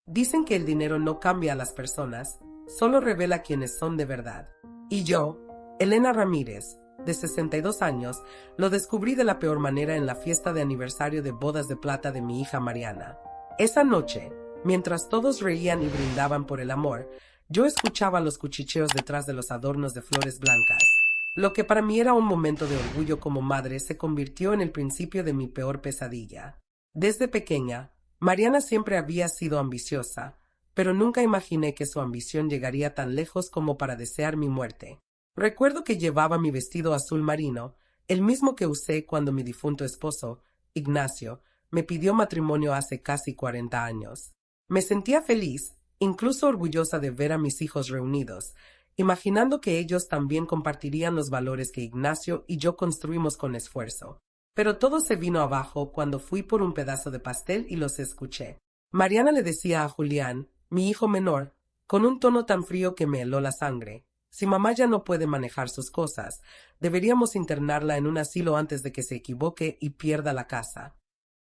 Dicen que el dinero no cambia a las personas, solo revela quiénes son de verdad. Y yo, Elena Ramírez, de 62 años, lo descubrí de la peor manera en la fiesta de aniversario de bodas de plata de mi hija Mariana. Esa noche, mientras todos reían y brindaban por el amor, yo escuchaba los cuchicheos detrás de los adornos de flores blancas. Lo que para mí era un momento de orgullo como madre se convirtió en el principio de mi peor pesadilla. Desde pequeña, Mariana siempre había sido ambiciosa, pero nunca imaginé que su ambición llegaría tan lejos como para desear mi muerte. Recuerdo que llevaba mi vestido azul marino, el mismo que usé cuando mi difunto esposo, Ignacio, me pidió matrimonio hace casi 40 años. Me sentía feliz, incluso orgullosa de ver a mis hijos reunidos, imaginando que ellos también compartirían los valores que Ignacio y yo construimos con esfuerzo. Pero todo se vino abajo cuando fui por un pedazo de pastel y los escuché. Mariana le decía a Julián, mi hijo menor, con un tono tan frío que me heló la sangre: si mamá ya no puede manejar sus cosas, deberíamos internarla en un asilo antes de que se equivoque y pierda la casa.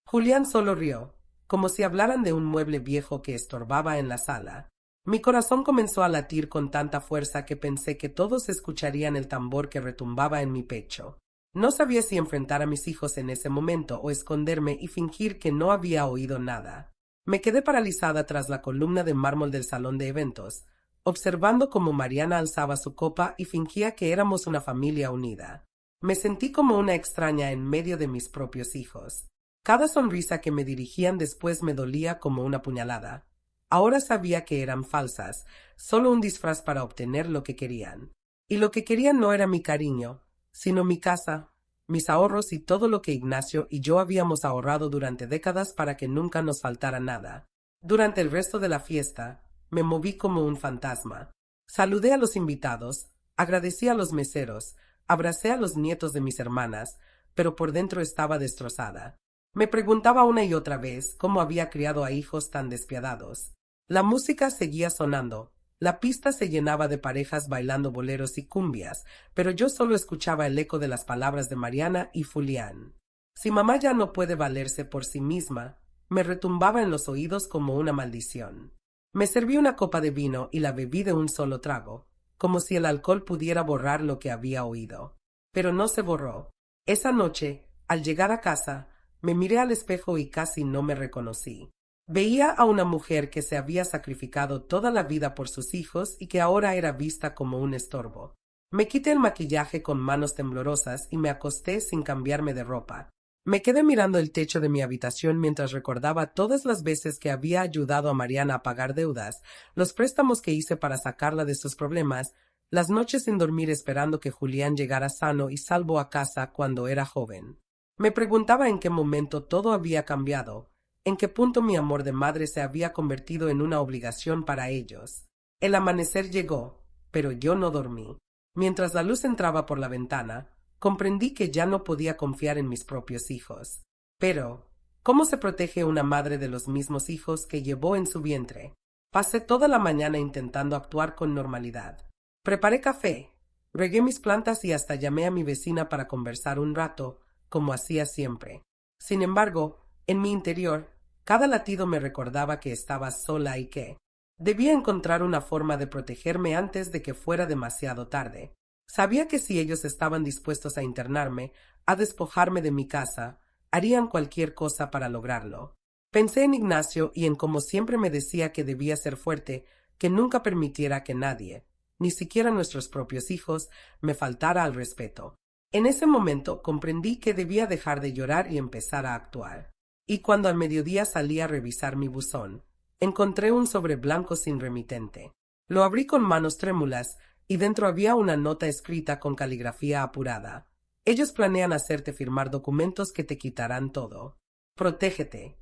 Julián solo rió, como si hablaran de un mueble viejo que estorbaba en la sala. Mi corazón comenzó a latir con tanta fuerza que pensé que todos escucharían el tambor que retumbaba en mi pecho. No sabía si enfrentar a mis hijos en ese momento o esconderme y fingir que no había oído nada. Me quedé paralizada tras la columna de mármol del salón de eventos, observando cómo Mariana alzaba su copa y fingía que éramos una familia unida. Me sentí como una extraña en medio de mis propios hijos. Cada sonrisa que me dirigían después me dolía como una puñalada. Ahora sabía que eran falsas, solo un disfraz para obtener lo que querían. Y lo que querían no era mi cariño, sino mi casa, mis ahorros y todo lo que Ignacio y yo habíamos ahorrado durante décadas para que nunca nos faltara nada. Durante el resto de la fiesta, me moví como un fantasma. Saludé a los invitados, agradecí a los meseros, abracé a los nietos de mis hermanas, pero por dentro estaba destrozada. Me preguntaba una y otra vez cómo había criado a hijos tan despiadados. La música seguía sonando. La pista se llenaba de parejas bailando boleros y cumbias, pero yo solo escuchaba el eco de las palabras de Mariana y Julián. Si mamá ya no puede valerse por sí misma, me retumbaba en los oídos como una maldición. Me serví una copa de vino y la bebí de un solo trago, como si el alcohol pudiera borrar lo que había oído. Pero no se borró. Esa noche, al llegar a casa, me miré al espejo y casi no me reconocí. Veía a una mujer que se había sacrificado toda la vida por sus hijos y que ahora era vista como un estorbo. Me quité el maquillaje con manos temblorosas y me acosté sin cambiarme de ropa. Me quedé mirando el techo de mi habitación mientras recordaba todas las veces que había ayudado a Mariana a pagar deudas, los préstamos que hice para sacarla de sus problemas, las noches sin dormir esperando que Julián llegara sano y salvo a casa cuando era joven. Me preguntaba en qué momento todo había cambiado, en qué punto mi amor de madre se había convertido en una obligación para ellos. El amanecer llegó, pero yo no dormí. Mientras la luz entraba por la ventana, comprendí que ya no podía confiar en mis propios hijos. Pero, ¿cómo se protege una madre de los mismos hijos que llevó en su vientre? Pasé toda la mañana intentando actuar con normalidad. Preparé café, regué mis plantas y hasta llamé a mi vecina para conversar un rato, como hacía siempre. Sin embargo, en mi interior, cada latido me recordaba que estaba sola y que debía encontrar una forma de protegerme antes de que fuera demasiado tarde. Sabía que si ellos estaban dispuestos a internarme, a despojarme de mi casa, harían cualquier cosa para lograrlo. Pensé en Ignacio y en cómo siempre me decía que debía ser fuerte, que nunca permitiera que nadie, ni siquiera nuestros propios hijos, me faltara al respeto. En ese momento comprendí que debía dejar de llorar y empezar a actuar. Y cuando al mediodía salí a revisar mi buzón, encontré un sobre blanco sin remitente. Lo abrí con manos trémulas y dentro había una nota escrita con caligrafía apurada. Ellos planean hacerte firmar documentos que te quitarán todo. Protégete.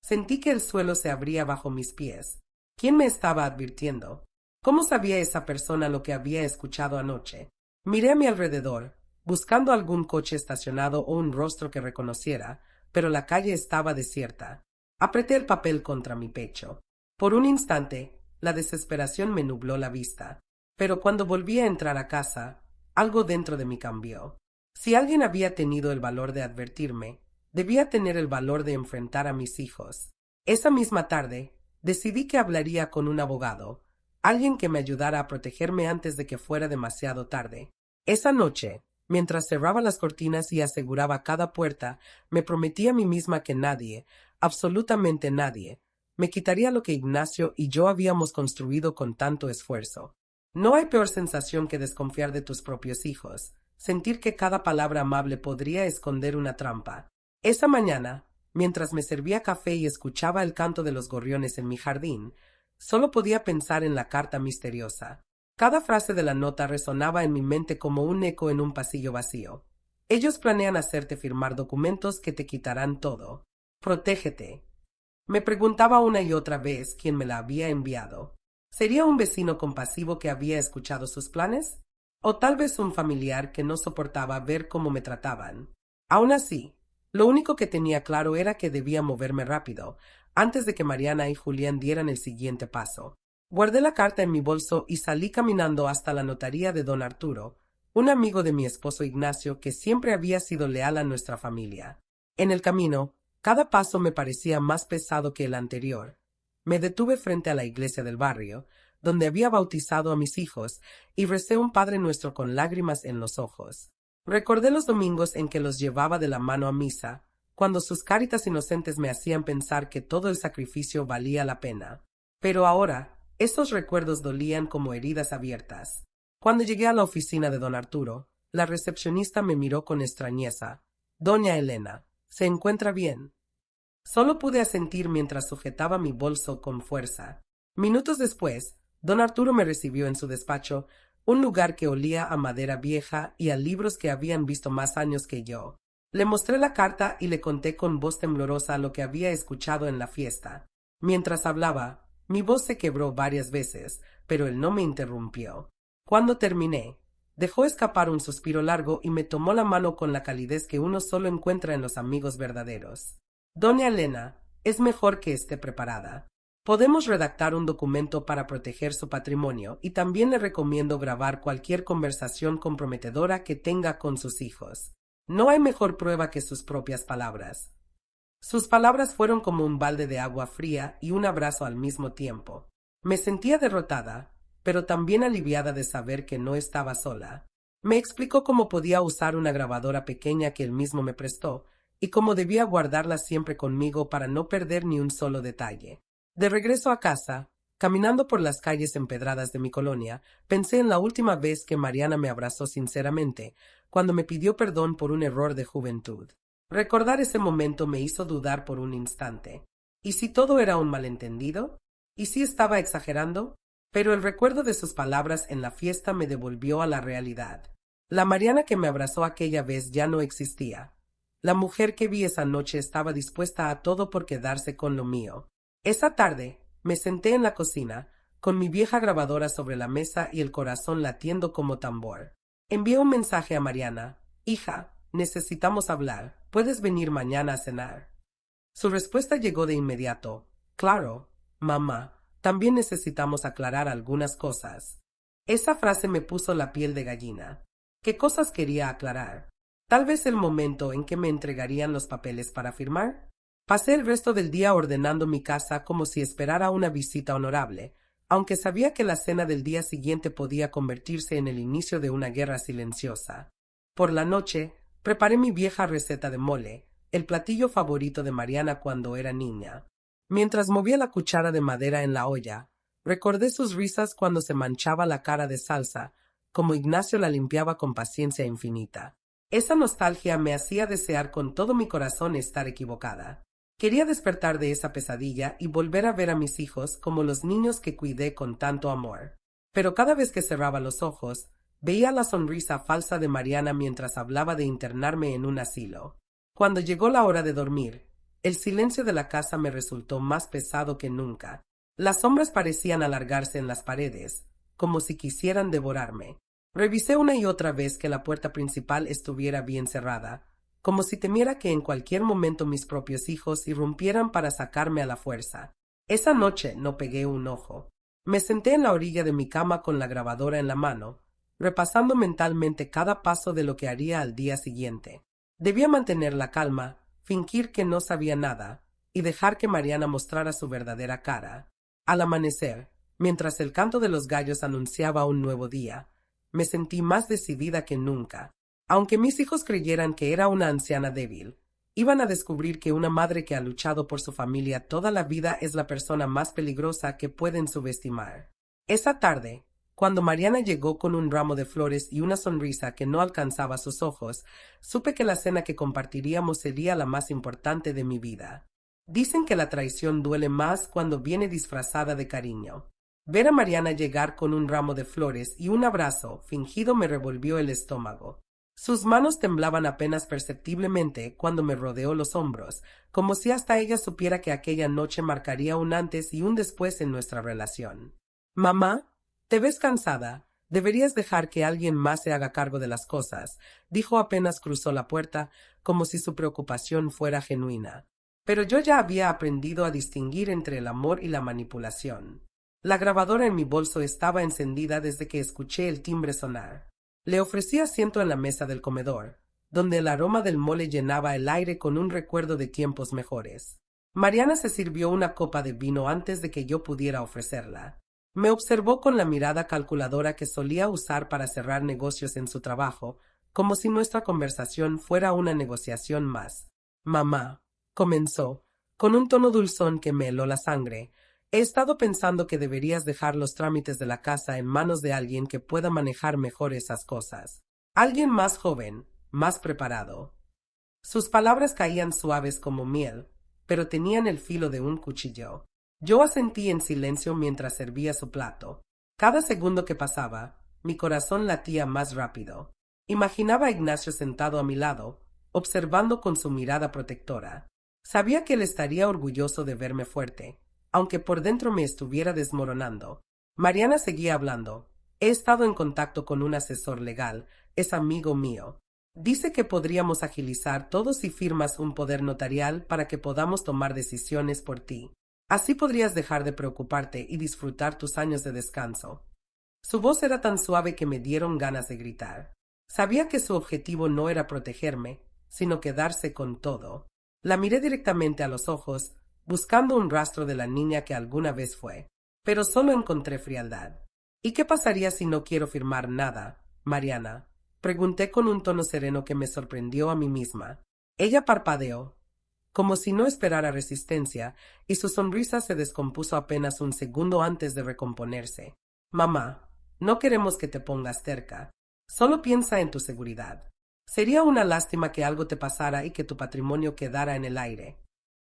Sentí que el suelo se abría bajo mis pies. ¿Quién me estaba advirtiendo? ¿Cómo sabía esa persona lo que había escuchado anoche? Miré a mi alrededor, buscando algún coche estacionado o un rostro que reconociera, pero la calle estaba desierta. Apreté el papel contra mi pecho. Por un instante, la desesperación me nubló la vista, pero cuando volví a entrar a casa, algo dentro de mí cambió. Si alguien había tenido el valor de advertirme, debía tener el valor de enfrentar a mis hijos. Esa misma tarde, Decidí que hablaría con un abogado, alguien que me ayudara a protegerme antes de que fuera demasiado tarde. Esa noche, mientras cerraba las cortinas y aseguraba cada puerta, me prometí a mí misma que nadie, absolutamente nadie, me quitaría lo que Ignacio y yo habíamos construido con tanto esfuerzo. No hay peor sensación que desconfiar de tus propios hijos, sentir que cada palabra amable podría esconder una trampa. Esa mañana, mientras me servía café y escuchaba el canto de los gorriones en mi jardín, solo podía pensar en la carta misteriosa. Cada frase de la nota resonaba en mi mente como un eco en un pasillo vacío. Ellos planean hacerte firmar documentos que te quitarán todo. Protégete. Me preguntaba una y otra vez quién me la había enviado. ¿Sería un vecino compasivo que había escuchado sus planes? ¿O tal vez un familiar que no soportaba ver cómo me trataban? Aún así, lo único que tenía claro era que debía moverme rápido, antes de que Mariana y Julián dieran el siguiente paso. Guardé la carta en mi bolso y salí caminando hasta la notaría de don Arturo, un amigo de mi esposo Ignacio que siempre había sido leal a nuestra familia. En el camino, cada paso me parecía más pesado que el anterior. Me detuve frente a la iglesia del barrio, donde había bautizado a mis hijos, y recé un Padre Nuestro con lágrimas en los ojos. Recordé los domingos en que los llevaba de la mano a misa, cuando sus caritas inocentes me hacían pensar que todo el sacrificio valía la pena. Pero ahora, esos recuerdos dolían como heridas abiertas. Cuando llegué a la oficina de don Arturo, la recepcionista me miró con extrañeza. Doña Elena, ¿se encuentra bien? Solo pude asentir mientras sujetaba mi bolso con fuerza. Minutos después, don Arturo me recibió en su despacho, un lugar que olía a madera vieja y a libros que habían visto más años que yo. Le mostré la carta y le conté con voz temblorosa lo que había escuchado en la fiesta. Mientras hablaba, mi voz se quebró varias veces, pero él no me interrumpió. Cuando terminé, dejó escapar un suspiro largo y me tomó la mano con la calidez que uno solo encuentra en los amigos verdaderos. Doña Elena, es mejor que esté preparada. Podemos redactar un documento para proteger su patrimonio y también le recomiendo grabar cualquier conversación comprometedora que tenga con sus hijos. No hay mejor prueba que sus propias palabras. Sus palabras fueron como un balde de agua fría y un abrazo al mismo tiempo. Me sentía derrotada, pero también aliviada de saber que no estaba sola. Me explicó cómo podía usar una grabadora pequeña que él mismo me prestó y cómo debía guardarla siempre conmigo para no perder ni un solo detalle. De regreso a casa, caminando por las calles empedradas de mi colonia, pensé en la última vez que Mariana me abrazó sinceramente, cuando me pidió perdón por un error de juventud. Recordar ese momento me hizo dudar por un instante. ¿Y si todo era un malentendido? ¿Y si estaba exagerando? Pero el recuerdo de sus palabras en la fiesta me devolvió a la realidad. La Mariana que me abrazó aquella vez ya no existía. La mujer que vi esa noche estaba dispuesta a todo por quedarse con lo mío. Esa tarde, me senté en la cocina, con mi vieja grabadora sobre la mesa y el corazón latiendo como tambor. Envié un mensaje a Mariana. Hija, necesitamos hablar. ¿Puedes venir mañana a cenar? Su respuesta llegó de inmediato. Claro, mamá, también necesitamos aclarar algunas cosas. Esa frase me puso la piel de gallina. ¿Qué cosas quería aclarar? Tal vez el momento en que me entregarían los papeles para firmar. Pasé el resto del día ordenando mi casa como si esperara una visita honorable, aunque sabía que la cena del día siguiente podía convertirse en el inicio de una guerra silenciosa. Por la noche, preparé mi vieja receta de mole, el platillo favorito de Mariana cuando era niña. Mientras movía la cuchara de madera en la olla, recordé sus risas cuando se manchaba la cara de salsa, como Ignacio la limpiaba con paciencia infinita. Esa nostalgia me hacía desear con todo mi corazón estar equivocada. Quería despertar de esa pesadilla y volver a ver a mis hijos como los niños que cuidé con tanto amor. Pero cada vez que cerraba los ojos, veía la sonrisa falsa de Mariana mientras hablaba de internarme en un asilo. Cuando llegó la hora de dormir, el silencio de la casa me resultó más pesado que nunca. Las sombras parecían alargarse en las paredes, como si quisieran devorarme. Revisé una y otra vez que la puerta principal estuviera bien cerrada, como si temiera que en cualquier momento mis propios hijos irrumpieran para sacarme a la fuerza. Esa noche no pegué un ojo. Me senté en la orilla de mi cama con la grabadora en la mano, repasando mentalmente cada paso de lo que haría al día siguiente. Debía mantener la calma, fingir que no sabía nada, y dejar que Mariana mostrara su verdadera cara. Al amanecer, mientras el canto de los gallos anunciaba un nuevo día, me sentí más decidida que nunca. Aunque mis hijos creyeran que era una anciana débil, iban a descubrir que una madre que ha luchado por su familia toda la vida es la persona más peligrosa que pueden subestimar. Esa tarde, cuando Mariana llegó con un ramo de flores y una sonrisa que no alcanzaba sus ojos, supe que la cena que compartiríamos sería la más importante de mi vida. Dicen que la traición duele más cuando viene disfrazada de cariño. Ver a Mariana llegar con un ramo de flores y un abrazo fingido me revolvió el estómago. Sus manos temblaban apenas perceptiblemente cuando me rodeó los hombros, como si hasta ella supiera que aquella noche marcaría un antes y un después en nuestra relación. «Mamá, te ves cansada. Deberías dejar que alguien más se haga cargo de las cosas», dijo apenas cruzó la puerta, como si su preocupación fuera genuina. Pero yo ya había aprendido a distinguir entre el amor y la manipulación. La grabadora en mi bolso estaba encendida desde que escuché el timbre sonar. Le ofrecí asiento en la mesa del comedor, donde el aroma del mole llenaba el aire con un recuerdo de tiempos mejores. Mariana se sirvió una copa de vino antes de que yo pudiera ofrecerla. Me observó con la mirada calculadora que solía usar para cerrar negocios en su trabajo, como si nuestra conversación fuera una negociación más. «Mamá», comenzó, con un tono dulzón que me heló la sangre, «he estado pensando que deberías dejar los trámites de la casa en manos de alguien que pueda manejar mejor esas cosas. Alguien más joven, más preparado». Sus palabras caían suaves como miel, pero tenían el filo de un cuchillo. Yo asentí en silencio mientras servía su plato. Cada segundo que pasaba, mi corazón latía más rápido. Imaginaba a Ignacio sentado a mi lado, observando con su mirada protectora. Sabía que él estaría orgulloso de verme fuerte, aunque por dentro me estuviera desmoronando. Mariana seguía hablando. «He estado en contacto con un asesor legal, es amigo mío. Dice que podríamos agilizar todo si firmas un poder notarial para que podamos tomar decisiones por ti. Así podrías dejar de preocuparte y disfrutar tus años de descanso». Su voz era tan suave que me dieron ganas de gritar. Sabía que su objetivo no era protegerme, sino quedarse con todo. La miré directamente a los ojos, buscando un rastro de la niña que alguna vez fue, pero solo encontré frialdad. «¿Y qué pasaría si no quiero firmar nada, Mariana?», pregunté con un tono sereno que me sorprendió a mí misma. Ella parpadeó, como si no esperara resistencia, y su sonrisa se descompuso apenas un segundo antes de recomponerse. «Mamá, no queremos que te pongas terca. Solo piensa en tu seguridad. Sería una lástima que algo te pasara y que tu patrimonio quedara en el aire».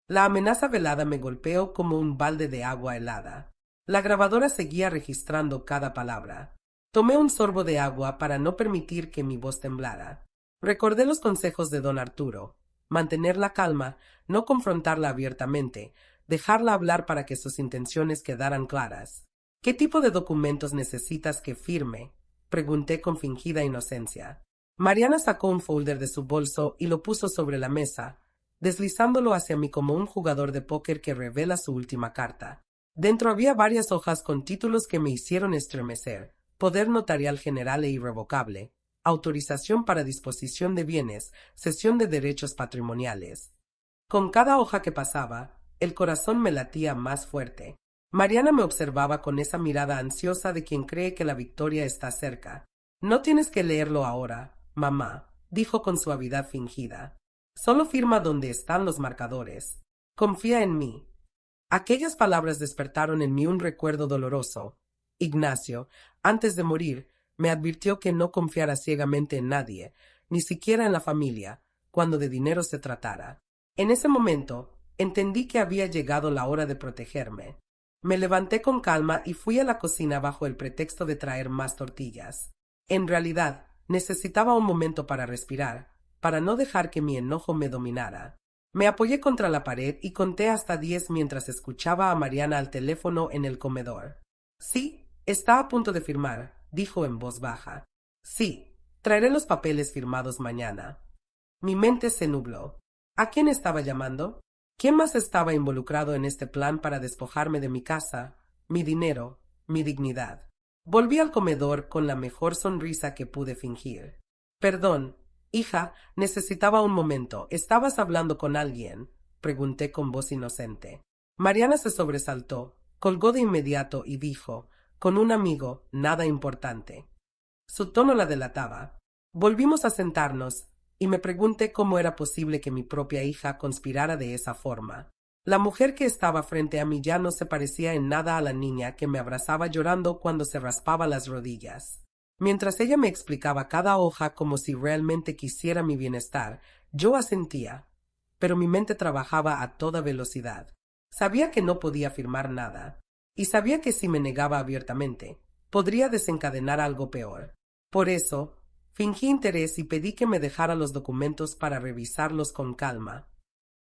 La amenaza velada me golpeó como un balde de agua helada. La grabadora seguía registrando cada palabra. Tomé un sorbo de agua para no permitir que mi voz temblara. Recordé los consejos de don Arturo: mantener la calma, no confrontarla abiertamente, dejarla hablar para que sus intenciones quedaran claras. «¿Qué tipo de documentos necesitas que firme?», pregunté con fingida inocencia. Mariana sacó un folder de su bolso y lo puso sobre la mesa, deslizándolo hacia mí como un jugador de póker que revela su última carta. Dentro había varias hojas con títulos que me hicieron estremecer: poder notarial general e irrevocable, autorización para disposición de bienes, cesión de derechos patrimoniales. Con cada hoja que pasaba, el corazón me latía más fuerte. Mariana me observaba con esa mirada ansiosa de quien cree que la victoria está cerca. «No tienes que leerlo ahora, mamá», dijo con suavidad fingida. «Solo firma donde están los marcadores. Confía en mí». Aquellas palabras despertaron en mí un recuerdo doloroso. Ignacio, antes de morir, me advirtió que no confiara ciegamente en nadie, ni siquiera en la familia, cuando de dinero se tratara. En ese momento, entendí que había llegado la hora de protegerme. Me levanté con calma y fui a la cocina bajo el pretexto de traer más tortillas. En realidad, necesitaba un momento para respirar, para no dejar que mi enojo me dominara. Me apoyé contra la pared y conté hasta 10 mientras escuchaba a Mariana al teléfono en el comedor. «Sí, está a punto de firmar», dijo en voz baja. «Sí, traeré los papeles firmados mañana». Mi mente se nubló. ¿A quién estaba llamando? ¿Quién más estaba involucrado en este plan para despojarme de mi casa, mi dinero, mi dignidad? Volví al comedor con la mejor sonrisa que pude fingir. «Perdón, hija, necesitaba un momento. ¿Estabas hablando con alguien?», pregunté con voz inocente. Mariana se sobresaltó, Colgó de inmediato y dijo, con un amigo, nada importante. Su tono la delataba. Volvimos a sentarnos, y me pregunté cómo era posible que mi propia hija conspirara de esa forma. La mujer que estaba frente a mí ya no se parecía en nada a la niña que me abrazaba llorando cuando se raspaba las rodillas. Mientras ella me explicaba cada hoja como si realmente quisiera mi bienestar, yo asentía, pero mi mente trabajaba a toda velocidad. Sabía que no podía afirmar nada, y sabía que si me negaba abiertamente, podría desencadenar algo peor. Por eso, fingí interés y pedí que me dejara los documentos para revisarlos con calma.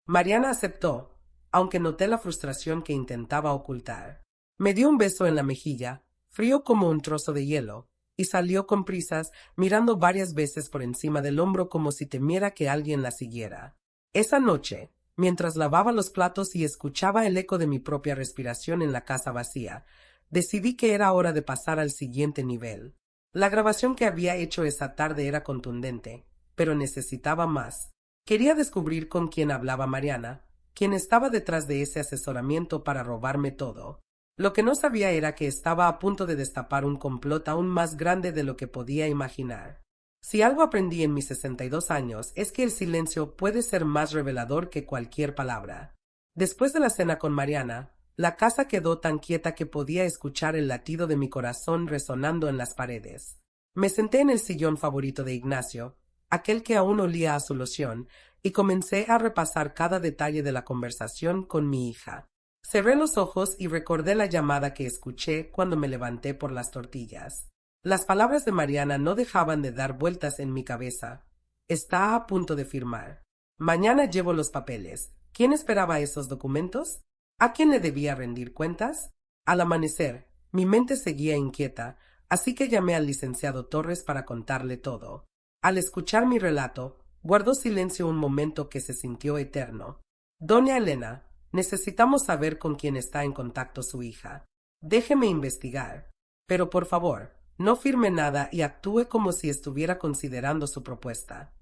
Mariana aceptó, aunque noté la frustración que intentaba ocultar. Me dio un beso en la mejilla, frío como un trozo de hielo, y salió con prisas, mirando varias veces por encima del hombro como si temiera que alguien la siguiera. Esa noche, mientras lavaba los platos y escuchaba el eco de mi propia respiración en la casa vacía, decidí que era hora de pasar al siguiente nivel. La grabación que había hecho esa tarde era contundente, pero necesitaba más. Quería descubrir con quién hablaba Mariana, quien estaba detrás de ese asesoramiento para robarme todo. Lo que no sabía era que estaba a punto de destapar un complot aún más grande de lo que podía imaginar. Si algo aprendí en mis 62 años es que el silencio puede ser más revelador que cualquier palabra. Después de la cena con Mariana, la casa quedó tan quieta que podía escuchar el latido de mi corazón resonando en las paredes. Me senté en el sillón favorito de Ignacio, aquel que aún olía a su loción, y comencé a repasar cada detalle de la conversación con mi hija. Cerré los ojos y recordé la llamada que escuché cuando me levanté por las tortillas. Las palabras de Mariana no dejaban de dar vueltas en mi cabeza. Está a punto de firmar. Mañana llevo los papeles. ¿Quién esperaba esos documentos? ¿A quién le debía rendir cuentas? Al amanecer, mi mente seguía inquieta, así que llamé al licenciado Torres para contarle todo. Al escuchar mi relato, guardó silencio un momento que se sintió eterno. Doña Elena, necesitamos saber con quién está en contacto su hija. Déjeme investigar. Pero por favor, no firme nada y actúe como si estuviera considerando su propuesta.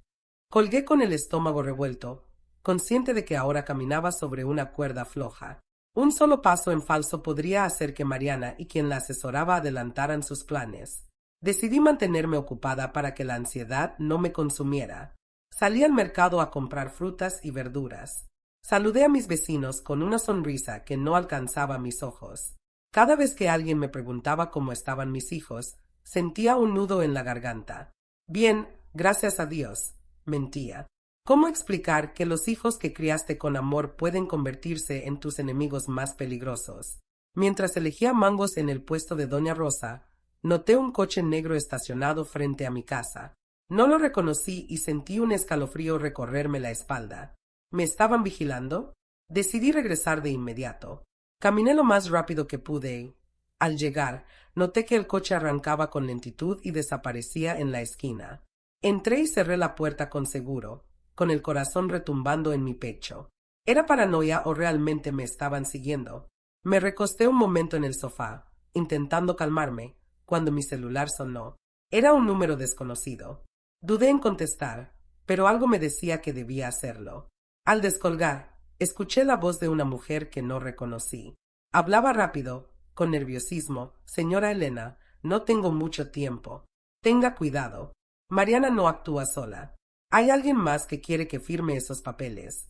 Colgué con el estómago revuelto, consciente de que ahora caminaba sobre una cuerda floja. Un solo paso en falso podría hacer que Mariana y quien la asesoraba adelantaran sus planes. Decidí mantenerme ocupada para que la ansiedad no me consumiera. Salí al mercado a comprar frutas y verduras. Saludé a mis vecinos con una sonrisa que no alcanzaba mis ojos. Cada vez que alguien me preguntaba cómo estaban mis hijos, sentía un nudo en la garganta. Bien, gracias a Dios, mentía. ¿Cómo explicar que los hijos que criaste con amor pueden convertirse en tus enemigos más peligrosos? Mientras elegía mangos en el puesto de Doña Rosa, noté un coche negro estacionado frente a mi casa. No lo reconocí y sentí un escalofrío recorrerme la espalda. ¿Me estaban vigilando? Decidí regresar de inmediato. Caminé lo más rápido que pude y, al llegar, noté que el coche arrancaba con lentitud y desaparecía en la esquina. Entré y cerré la puerta con seguro, con el corazón retumbando en mi pecho. ¿Era paranoia o realmente me estaban siguiendo? Me recosté un momento en el sofá, intentando calmarme, cuando mi celular sonó. Era un número desconocido. Dudé en contestar, pero algo me decía que debía hacerlo. Al descolgar, escuché la voz de una mujer que no reconocí. Hablaba rápido, con nerviosismo. Señora Elena, no tengo mucho tiempo. Tenga cuidado. Mariana no actúa sola. Hay alguien más que quiere que firme esos papeles.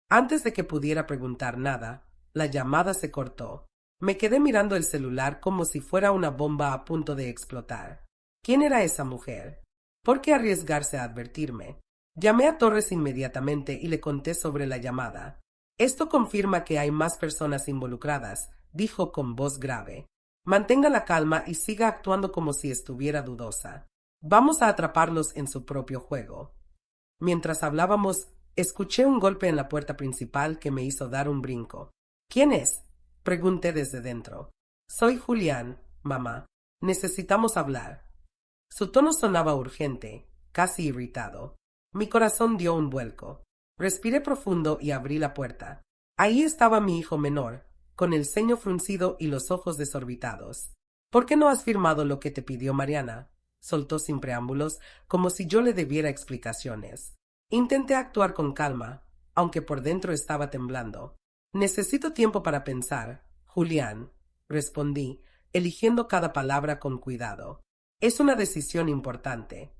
Antes de que pudiera preguntar nada, la llamada se cortó. Me quedé mirando el celular como si fuera una bomba a punto de explotar. ¿Quién era esa mujer? ¿Por qué arriesgarse a advertirme? Llamé a Torres inmediatamente y le conté sobre la llamada. Esto confirma que hay más personas involucradas, dijo con voz grave. Mantenga la calma y siga actuando como si estuviera dudosa. Vamos a atraparlos en su propio juego. Mientras hablábamos, escuché un golpe en la puerta principal que me hizo dar un brinco. ¿Quién es? Pregunté desde dentro. Soy Julián, mamá. Necesitamos hablar. Su tono sonaba urgente, casi irritado. Mi corazón dio un vuelco. Respiré profundo y abrí la puerta. Ahí estaba mi hijo menor, con el ceño fruncido y los ojos desorbitados. ¿Por qué no has firmado lo que te pidió Mariana? Soltó sin preámbulos, como si yo le debiera explicaciones. Intenté actuar con calma, aunque por dentro estaba temblando. Necesito tiempo para pensar, Julián. respondí, eligiendo cada palabra con cuidado. Es una decisión importante.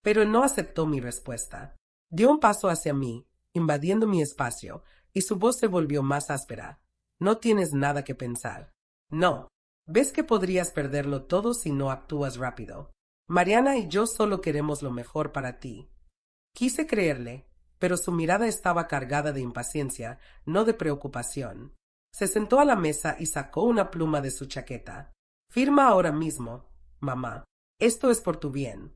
Pero no aceptó mi respuesta. Dio un paso hacia mí, invadiendo mi espacio, y su voz se volvió más áspera. No tienes nada que pensar. No. Ves que podrías perderlo todo si no actúas rápido. Mariana y yo solo queremos lo mejor para ti. Quise creerle, pero su mirada estaba cargada de impaciencia, no de preocupación. Se sentó a la mesa y sacó una pluma de su chaqueta. Firma ahora mismo, mamá. Esto es por tu bien.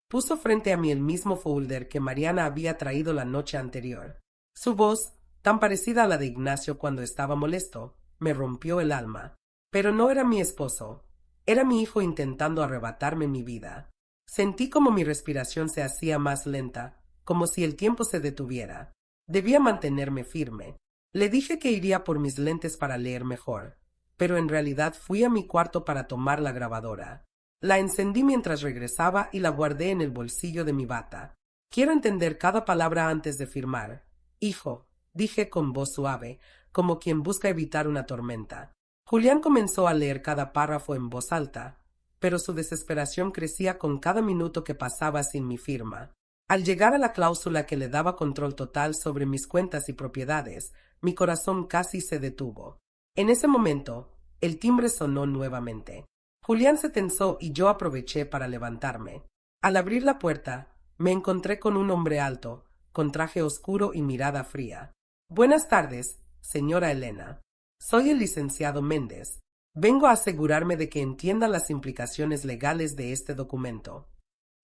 Puso frente a mí el mismo folder que Mariana había traído la noche anterior. Su voz, tan parecida a la de Ignacio cuando estaba molesto, me rompió el alma. Pero no era mi esposo. Era mi hijo intentando arrebatarme mi vida. Sentí como mi respiración se hacía más lenta, como si el tiempo se detuviera. Debía mantenerme firme. Le dije que iría por mis lentes para leer mejor, pero en realidad fui a mi cuarto para tomar la grabadora. La encendí mientras regresaba y la guardé en el bolsillo de mi bata. Quiero entender cada palabra antes de firmar. Hijo, dije con voz suave, como quien busca evitar una tormenta. Julián comenzó a leer cada párrafo en voz alta, pero su desesperación crecía con cada minuto que pasaba sin mi firma. Al llegar a la cláusula que le daba control total sobre mis cuentas y propiedades, mi corazón casi se detuvo. En ese momento, el timbre sonó nuevamente. Julián se tensó y yo aproveché para levantarme. Al abrir la puerta, me encontré con un hombre alto, con traje oscuro y mirada fría. Buenas tardes, señora Elena. Soy el licenciado Méndez. Vengo a asegurarme de que entienda las implicaciones legales de este documento.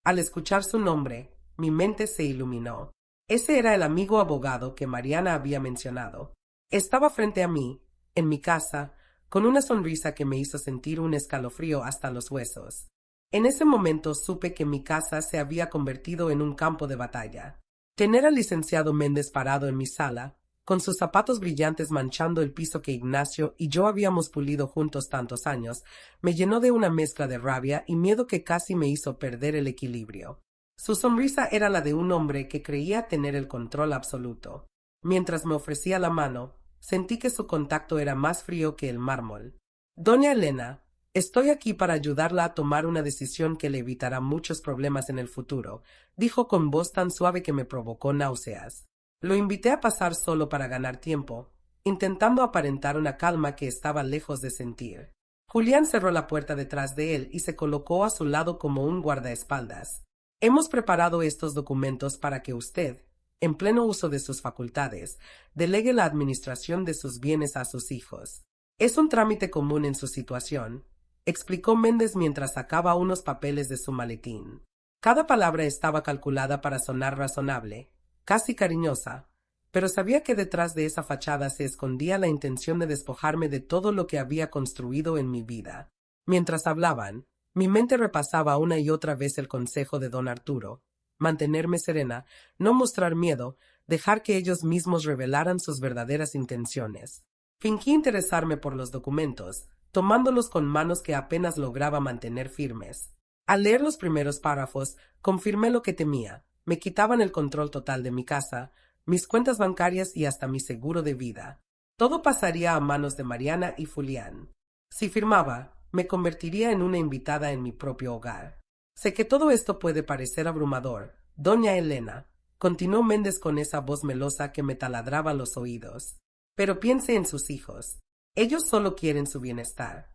Al escuchar su nombre, mi mente se iluminó. Ese era el amigo abogado que Mariana había mencionado. Estaba frente a mí, en mi casa, con una sonrisa que me hizo sentir un escalofrío hasta los huesos. En ese momento supe que mi casa se había convertido en un campo de batalla. Tener al licenciado Méndez parado en mi sala, con sus zapatos brillantes manchando el piso que Ignacio y yo habíamos pulido juntos tantos años, me llenó de una mezcla de rabia y miedo que casi me hizo perder el equilibrio. Su sonrisa era la de un hombre que creía tener el control absoluto. Mientras me ofrecía la mano, sentí que su contacto era más frío que el mármol. Doña Elena, estoy aquí para ayudarla a tomar una decisión que le evitará muchos problemas en el futuro, dijo con voz tan suave que me provocó náuseas. Lo invité a pasar solo para ganar tiempo, intentando aparentar una calma que estaba lejos de sentir. Julián cerró la puerta detrás de él y se colocó a su lado como un guardaespaldas. Hemos preparado estos documentos para que usted, en pleno uso de sus facultades, delegue la administración de sus bienes a sus hijos. Es un trámite común en su situación, explicó Méndez mientras sacaba unos papeles de su maletín. Cada palabra estaba calculada para sonar razonable, casi cariñosa, pero sabía que detrás de esa fachada se escondía la intención de despojarme de todo lo que había construido en mi vida. Mientras hablaban, mi mente repasaba una y otra vez el consejo de don Arturo: mantenerme serena, no mostrar miedo, dejar que ellos mismos revelaran sus verdaderas intenciones. Fingí interesarme por los documentos, tomándolos con manos que apenas lograba mantener firmes. Al leer los primeros párrafos, confirmé lo que temía. Me quitaban el control total de mi casa, mis cuentas bancarias y hasta mi seguro de vida. Todo pasaría a manos de Mariana y Julián. Si firmaba, me convertiría en una invitada en mi propio hogar. Sé que todo esto puede parecer abrumador, doña Elena, continuó Méndez con esa voz melosa que me taladraba los oídos. Pero piense en sus hijos. Ellos solo quieren su bienestar.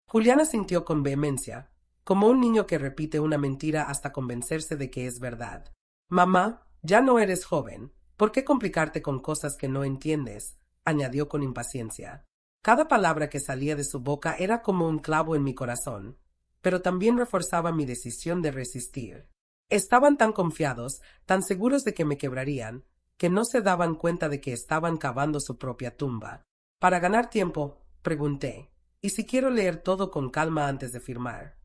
Julián asintió con vehemencia, como un niño que repite una mentira hasta convencerse de que es verdad. Mamá, ya no eres joven. ¿Por qué complicarte con cosas que no entiendes?, añadió con impaciencia. Cada palabra que salía de su boca era como un clavo en mi corazón, pero también reforzaba mi decisión de resistir. Estaban tan confiados, tan seguros de que me quebrarían, que no se daban cuenta de que estaban cavando su propia tumba. Para ganar tiempo, pregunté: ¿y si quiero leer todo con calma antes de firmar?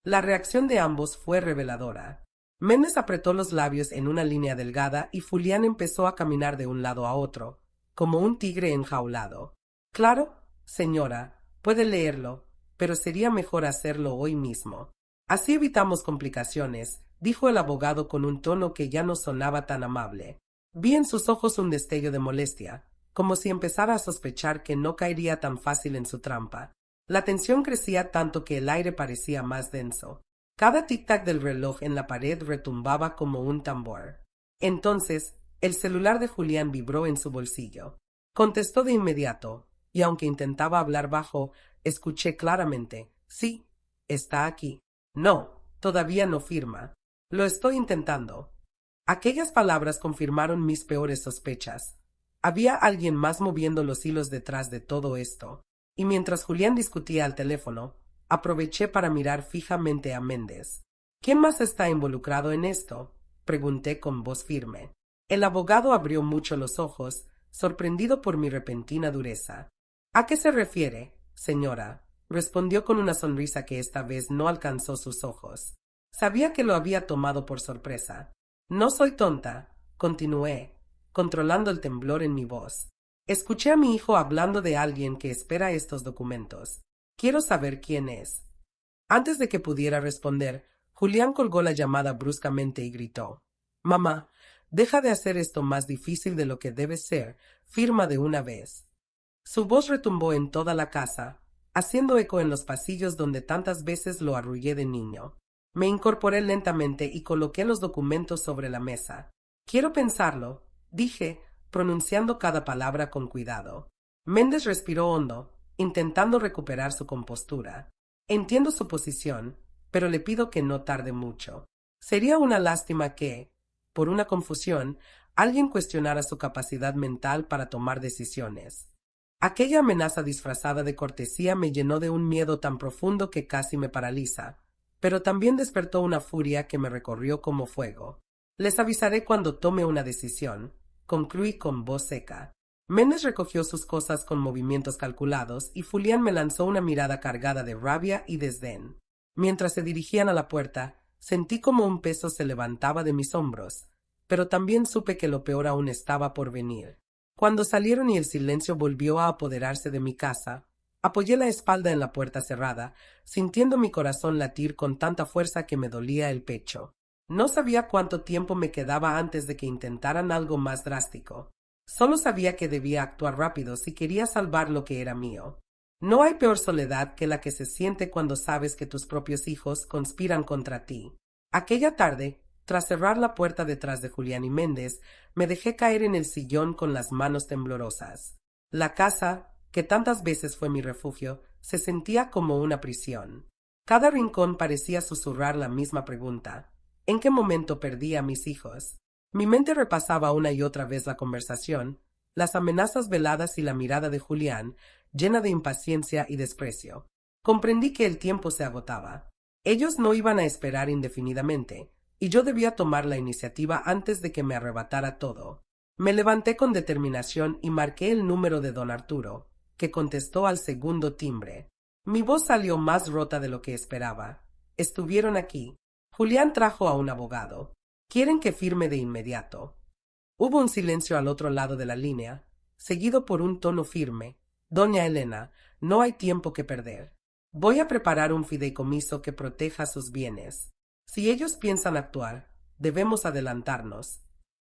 La reacción de ambos fue reveladora. Méndez apretó los labios en una línea delgada y Julián empezó a caminar de un lado a otro, como un tigre enjaulado. Claro, señora, puede leerlo, pero sería mejor hacerlo hoy mismo. Así evitamos complicaciones, dijo el abogado con un tono que ya no sonaba tan amable. Vi en sus ojos un destello de molestia, como si empezara a sospechar que no caería tan fácil en su trampa. La tensión crecía tanto que el aire parecía más denso. Cada tic-tac del reloj en la pared retumbaba como un tambor. Entonces, el celular de Julián vibró en su bolsillo. Contestó de inmediato, y aunque intentaba hablar bajo, escuché claramente: sí, está aquí. No, todavía no firma. Lo estoy intentando. Aquellas palabras confirmaron mis peores sospechas. Había alguien más moviendo los hilos detrás de todo esto. Y mientras Julián discutía al teléfono, aproveché para mirar fijamente a Méndez. ¿Quién más está involucrado en esto?, pregunté con voz firme. El abogado abrió mucho los ojos, sorprendido por mi repentina dureza. ¿A qué se refiere, señora?, respondió con una sonrisa que esta vez no alcanzó sus ojos. Sabía que lo había tomado por sorpresa. No soy tonta, continué, controlando el temblor en mi voz. Escuché a mi hijo hablando de alguien que espera estos documentos. Quiero saber quién es. Antes de que pudiera responder, Julián colgó la llamada bruscamente y gritó: «Mamá, deja de hacer esto más difícil de lo que debe ser. Firma de una vez». Su voz retumbó en toda la casa, haciendo eco en los pasillos donde tantas veces lo arrullé de niño. Me incorporé lentamente y coloqué los documentos sobre la mesa. «Quiero pensarlo», dije, pronunciando cada palabra con cuidado. Méndez respiró hondo, intentando recuperar su compostura. «Entiendo su posición, pero le pido que no tarde mucho. Sería una lástima que, por una confusión, alguien cuestionara su capacidad mental para tomar decisiones». Aquella amenaza disfrazada de cortesía me llenó de un miedo tan profundo que casi me paraliza, pero también despertó una furia que me recorrió como fuego. «Les avisaré cuando tome una decisión», concluí con voz seca. Méndez recogió sus cosas con movimientos calculados y Julián me lanzó una mirada cargada de rabia y desdén. Mientras se dirigían a la puerta, sentí como un peso se levantaba de mis hombros, pero también supe que lo peor aún estaba por venir. Cuando salieron y el silencio volvió a apoderarse de mi casa, apoyé la espalda en la puerta cerrada, sintiendo mi corazón latir con tanta fuerza que me dolía el pecho. No sabía cuánto tiempo me quedaba antes de que intentaran algo más drástico. Solo sabía que debía actuar rápido si quería salvar lo que era mío. No hay peor soledad que la que se siente cuando sabes que tus propios hijos conspiran contra ti. Aquella tarde, tras cerrar la puerta detrás de Julián y Méndez, me dejé caer en el sillón con las manos temblorosas. La casa, que tantas veces fue mi refugio, se sentía como una prisión. Cada rincón parecía susurrar la misma pregunta: ¿en qué momento perdí a mis hijos? Mi mente repasaba una y otra vez la conversación, las amenazas veladas y la mirada de Julián, llena de impaciencia y desprecio. Comprendí que el tiempo se agotaba. Ellos no iban a esperar indefinidamente, y yo debía tomar la iniciativa antes de que me arrebatara todo. Me levanté con determinación y marqué el número de don Arturo, que contestó al segundo timbre. Mi voz salió más rota de lo que esperaba. «Estuvieron aquí. Julián trajo a un abogado. Quieren que firme de inmediato». Hubo un silencio al otro lado de la línea, seguido por un tono firme: «Doña Elena, no hay tiempo que perder. Voy a preparar un fideicomiso que proteja sus bienes. Si ellos piensan actuar, debemos adelantarnos».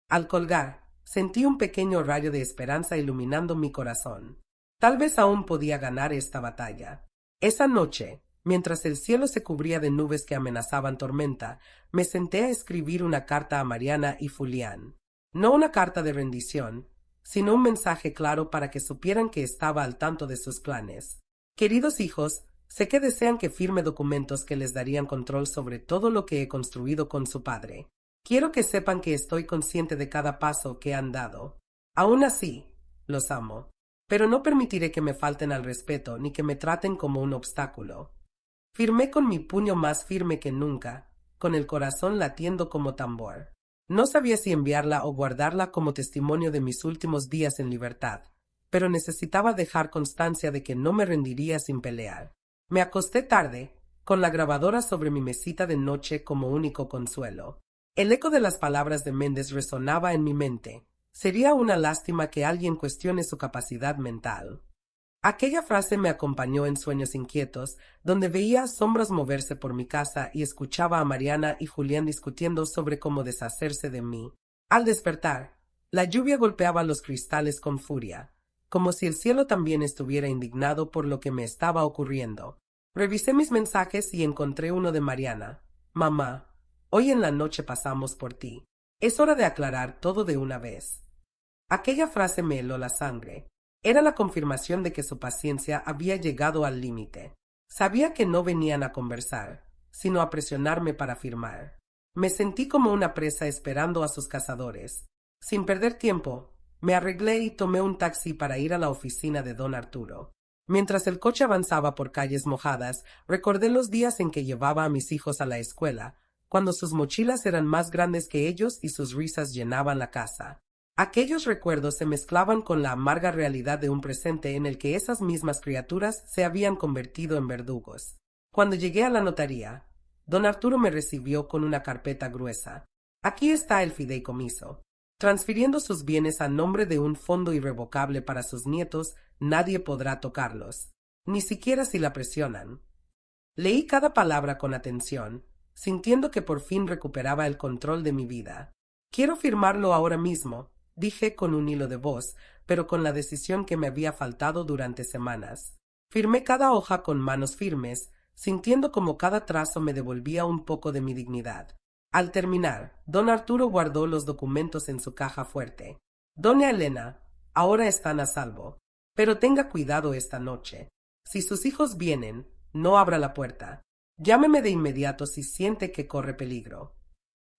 Al colgar, sentí un pequeño rayo de esperanza iluminando mi corazón. Tal vez aún podía ganar esta batalla. Esa noche, mientras el cielo se cubría de nubes que amenazaban tormenta, me senté a escribir una carta a Mariana y Julián. No una carta de rendición, sino un mensaje claro para que supieran que estaba al tanto de sus planes. «Queridos hijos, sé que desean que firme documentos que les darían control sobre todo lo que he construido con su padre. Quiero que sepan que estoy consciente de cada paso que han dado. Aún así, los amo. Pero no permitiré que me falten al respeto ni que me traten como un obstáculo». Firmé con mi puño más firme que nunca, con el corazón latiendo como tambor. No sabía si enviarla o guardarla como testimonio de mis últimos días en libertad, pero necesitaba dejar constancia de que no me rendiría sin pelear. Me acosté tarde, con la grabadora sobre mi mesita de noche como único consuelo. El eco de las palabras de Méndez resonaba en mi mente: «Sería una lástima que alguien cuestione su capacidad mental». Aquella frase me acompañó en sueños inquietos, donde veía sombras moverse por mi casa y escuchaba a Mariana y Julián discutiendo sobre cómo deshacerse de mí. Al despertar, la lluvia golpeaba los cristales con furia, como si el cielo también estuviera indignado por lo que me estaba ocurriendo. Revisé mis mensajes y encontré uno de Mariana. Mamá, hoy en la noche pasamos por ti. Es hora de aclarar todo de una vez. Aquella frase me heló la sangre. Era la confirmación de que su paciencia había llegado al límite. Sabía que no venían a conversar, sino a presionarme para firmar. Me sentí como una presa esperando a sus cazadores. Sin perder tiempo, me arreglé y tomé un taxi para ir a la oficina de don Arturo. Mientras el coche avanzaba por calles mojadas, recordé los días en que llevaba a mis hijos a la escuela, cuando sus mochilas eran más grandes que ellos y sus risas llenaban la casa. Aquellos recuerdos se mezclaban con la amarga realidad de un presente en el que esas mismas criaturas se habían convertido en verdugos. Cuando llegué a la notaría, don Arturo me recibió con una carpeta gruesa. Aquí está el fideicomiso. Transfiriendo sus bienes a nombre de un fondo irrevocable para sus nietos, nadie podrá tocarlos, ni siquiera si la presionan. Leí cada palabra con atención, sintiendo que por fin recuperaba el control de mi vida. Quiero firmarlo ahora mismo, dije con un hilo de voz, pero con la decisión que me había faltado durante semanas. Firmé cada hoja con manos firmes, sintiendo como cada trazo me devolvía un poco de mi dignidad. Al terminar, don Arturo guardó los documentos en su caja fuerte. Doña Elena, ahora están a salvo, pero tenga cuidado esta noche. Si sus hijos vienen, no abra la puerta. Llámeme de inmediato si siente que corre peligro.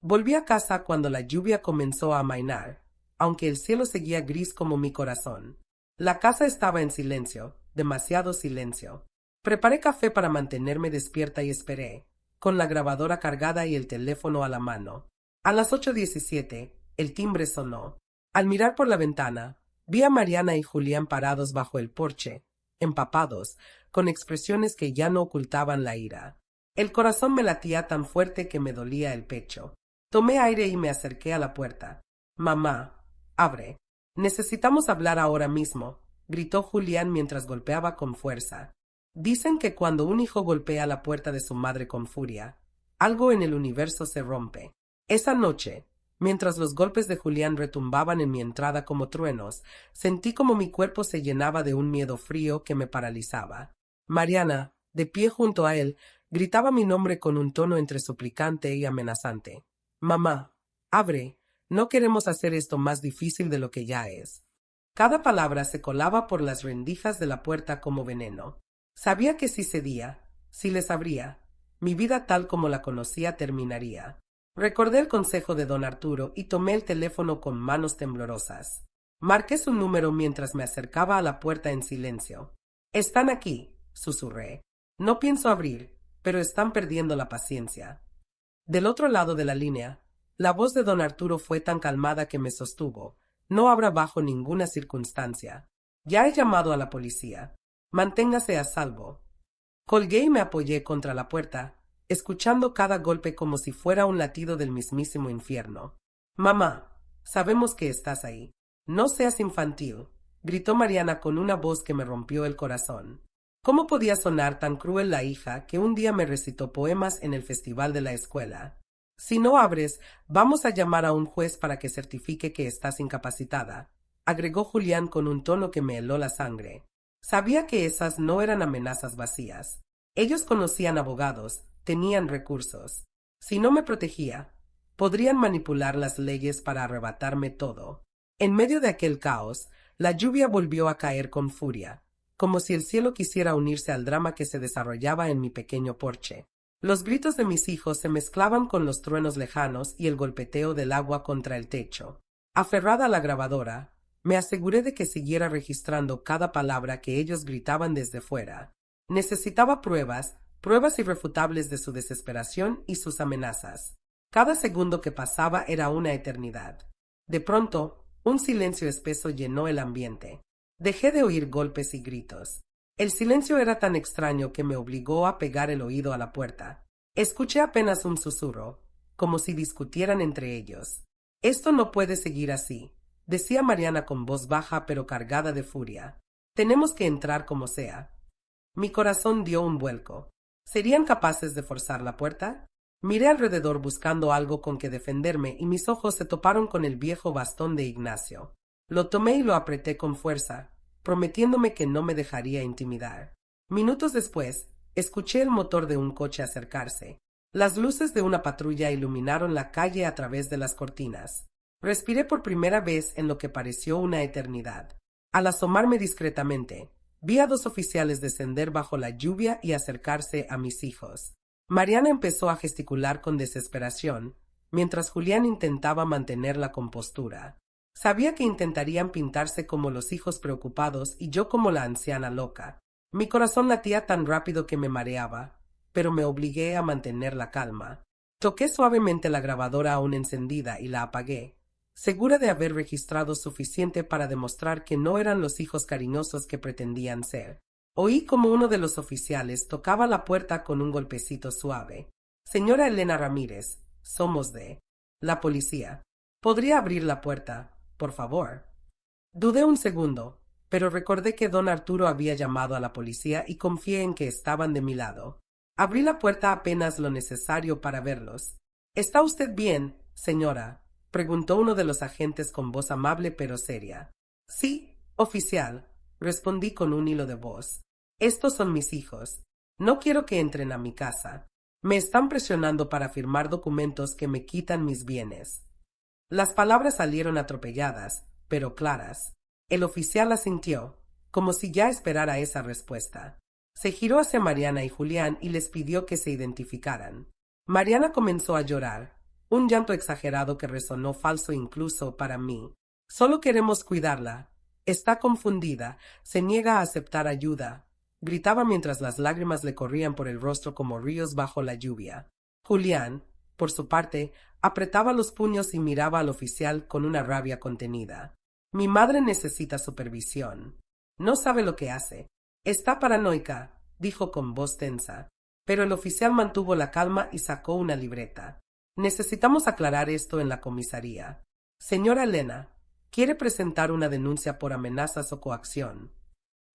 Volví a casa cuando la lluvia comenzó a amainar, aunque el cielo seguía gris como mi corazón. La casa estaba en silencio, demasiado silencio. Preparé café para mantenerme despierta y esperé, con la grabadora cargada y el teléfono a la mano. A las 8:17, el timbre sonó. Al mirar por la ventana, vi a Mariana y Julián parados bajo el porche, empapados, con expresiones que ya no ocultaban la ira. El corazón me latía tan fuerte que me dolía el pecho. Tomé aire y me acerqué a la puerta. Mamá, abre. Necesitamos hablar ahora mismo, gritó Julián mientras golpeaba con fuerza. Dicen que cuando un hijo golpea la puerta de su madre con furia, algo en el universo se rompe. Esa noche, mientras los golpes de Julián retumbaban en mi entrada como truenos, sentí como mi cuerpo se llenaba de un miedo frío que me paralizaba. Mariana, de pie junto a él, gritaba mi nombre con un tono entre suplicante y amenazante. Mamá, abre. No queremos hacer esto más difícil de lo que ya es. Cada palabra se colaba por las rendijas de la puerta como veneno. Sabía que si cedía, si les abría, mi vida tal como la conocía terminaría. Recordé el consejo de don Arturo y tomé el teléfono con manos temblorosas. Marqué su número mientras me acercaba a la puerta en silencio. Están aquí, susurré. No pienso abrir, pero están perdiendo la paciencia. Del otro lado de la línea, la voz de don Arturo fue tan calmada que me sostuvo. No abra bajo ninguna circunstancia. Ya he llamado a la policía. Manténgase a salvo. Colgué y me apoyé contra la puerta, escuchando cada golpe como si fuera un latido del mismísimo infierno. Mamá, sabemos que estás ahí. No seas infantil, gritó Mariana con una voz que me rompió el corazón. ¿Cómo podía sonar tan cruel la hija que un día me recitó poemas en el festival de la escuela? Si no abres, vamos a llamar a un juez para que certifique que estás incapacitada, agregó Julián con un tono que me heló la sangre. Sabía que esas no eran amenazas vacías. Ellos conocían abogados, tenían recursos. Si no me protegía, podrían manipular las leyes para arrebatarme todo. En medio de aquel caos, la lluvia volvió a caer con furia, como si el cielo quisiera unirse al drama que se desarrollaba en mi pequeño porche. Los gritos de mis hijos se mezclaban con los truenos lejanos y el golpeteo del agua contra el techo. Aferrada a la grabadora, me aseguré de que siguiera registrando cada palabra que ellos gritaban desde fuera. Necesitaba pruebas irrefutables de su desesperación y sus amenazas. Cada segundo que pasaba era una eternidad. De pronto, un silencio espeso llenó el ambiente. Dejé de oír golpes y gritos. El silencio era tan extraño que me obligó a pegar el oído a la puerta. Escuché apenas un susurro, como si discutieran entre ellos. Esto no puede seguir así, decía Mariana con voz baja pero cargada de furia. Tenemos que entrar como sea. Mi corazón dio un vuelco. ¿Serían capaces de forzar la puerta? Miré alrededor buscando algo con que defenderme y mis ojos se toparon con el viejo bastón de Ignacio. Lo tomé y lo apreté con fuerza, prometiéndome que no me dejaría intimidar. Minutos después, escuché el motor de un coche acercarse. Las luces de una patrulla iluminaron la calle a través de las cortinas. Respiré por primera vez en lo que pareció una eternidad. Al asomarme discretamente, vi a dos oficiales descender bajo la lluvia y acercarse a mis hijos. Mariana empezó a gesticular con desesperación, mientras Julián intentaba mantener la compostura. Sabía que intentarían pintarse como los hijos preocupados y yo como la anciana loca. Mi corazón latía tan rápido que me mareaba, pero me obligué a mantener la calma. Toqué suavemente la grabadora aún encendida y la apagué, segura de haber registrado suficiente para demostrar que no eran los hijos cariñosos que pretendían ser. Oí como uno de los oficiales tocaba la puerta con un golpecito suave. Señora Elena Ramírez, somos de la policía. ¿Podría abrir la puerta, por favor? Dudé un segundo, pero recordé que don Arturo había llamado a la policía y confié en que estaban de mi lado. Abrí la puerta apenas lo necesario para verlos. ¿Está usted bien, señora?, preguntó uno de los agentes con voz amable pero seria. Sí, oficial, respondí con un hilo de voz. Estos son mis hijos. No quiero que entren a mi casa. Me están presionando para firmar documentos que me quitan mis bienes. Las palabras salieron atropelladas, pero claras. El oficial asintió, como si ya esperara esa respuesta. Se giró hacia Mariana y Julián y les pidió que se identificaran. Mariana comenzó a llorar, un llanto exagerado que resonó falso incluso para mí. Solo queremos cuidarla. Está confundida, se niega a aceptar ayuda, gritaba mientras las lágrimas le corrían por el rostro como ríos bajo la lluvia. Julián, por su parte, apretaba los puños y miraba al oficial con una rabia contenida. Mi madre necesita supervisión. No sabe lo que hace. Está paranoica, dijo con voz tensa. Pero el oficial mantuvo la calma y sacó una libreta. Necesitamos aclarar esto en la comisaría. Señora Elena, ¿quiere presentar una denuncia por amenazas o coacción?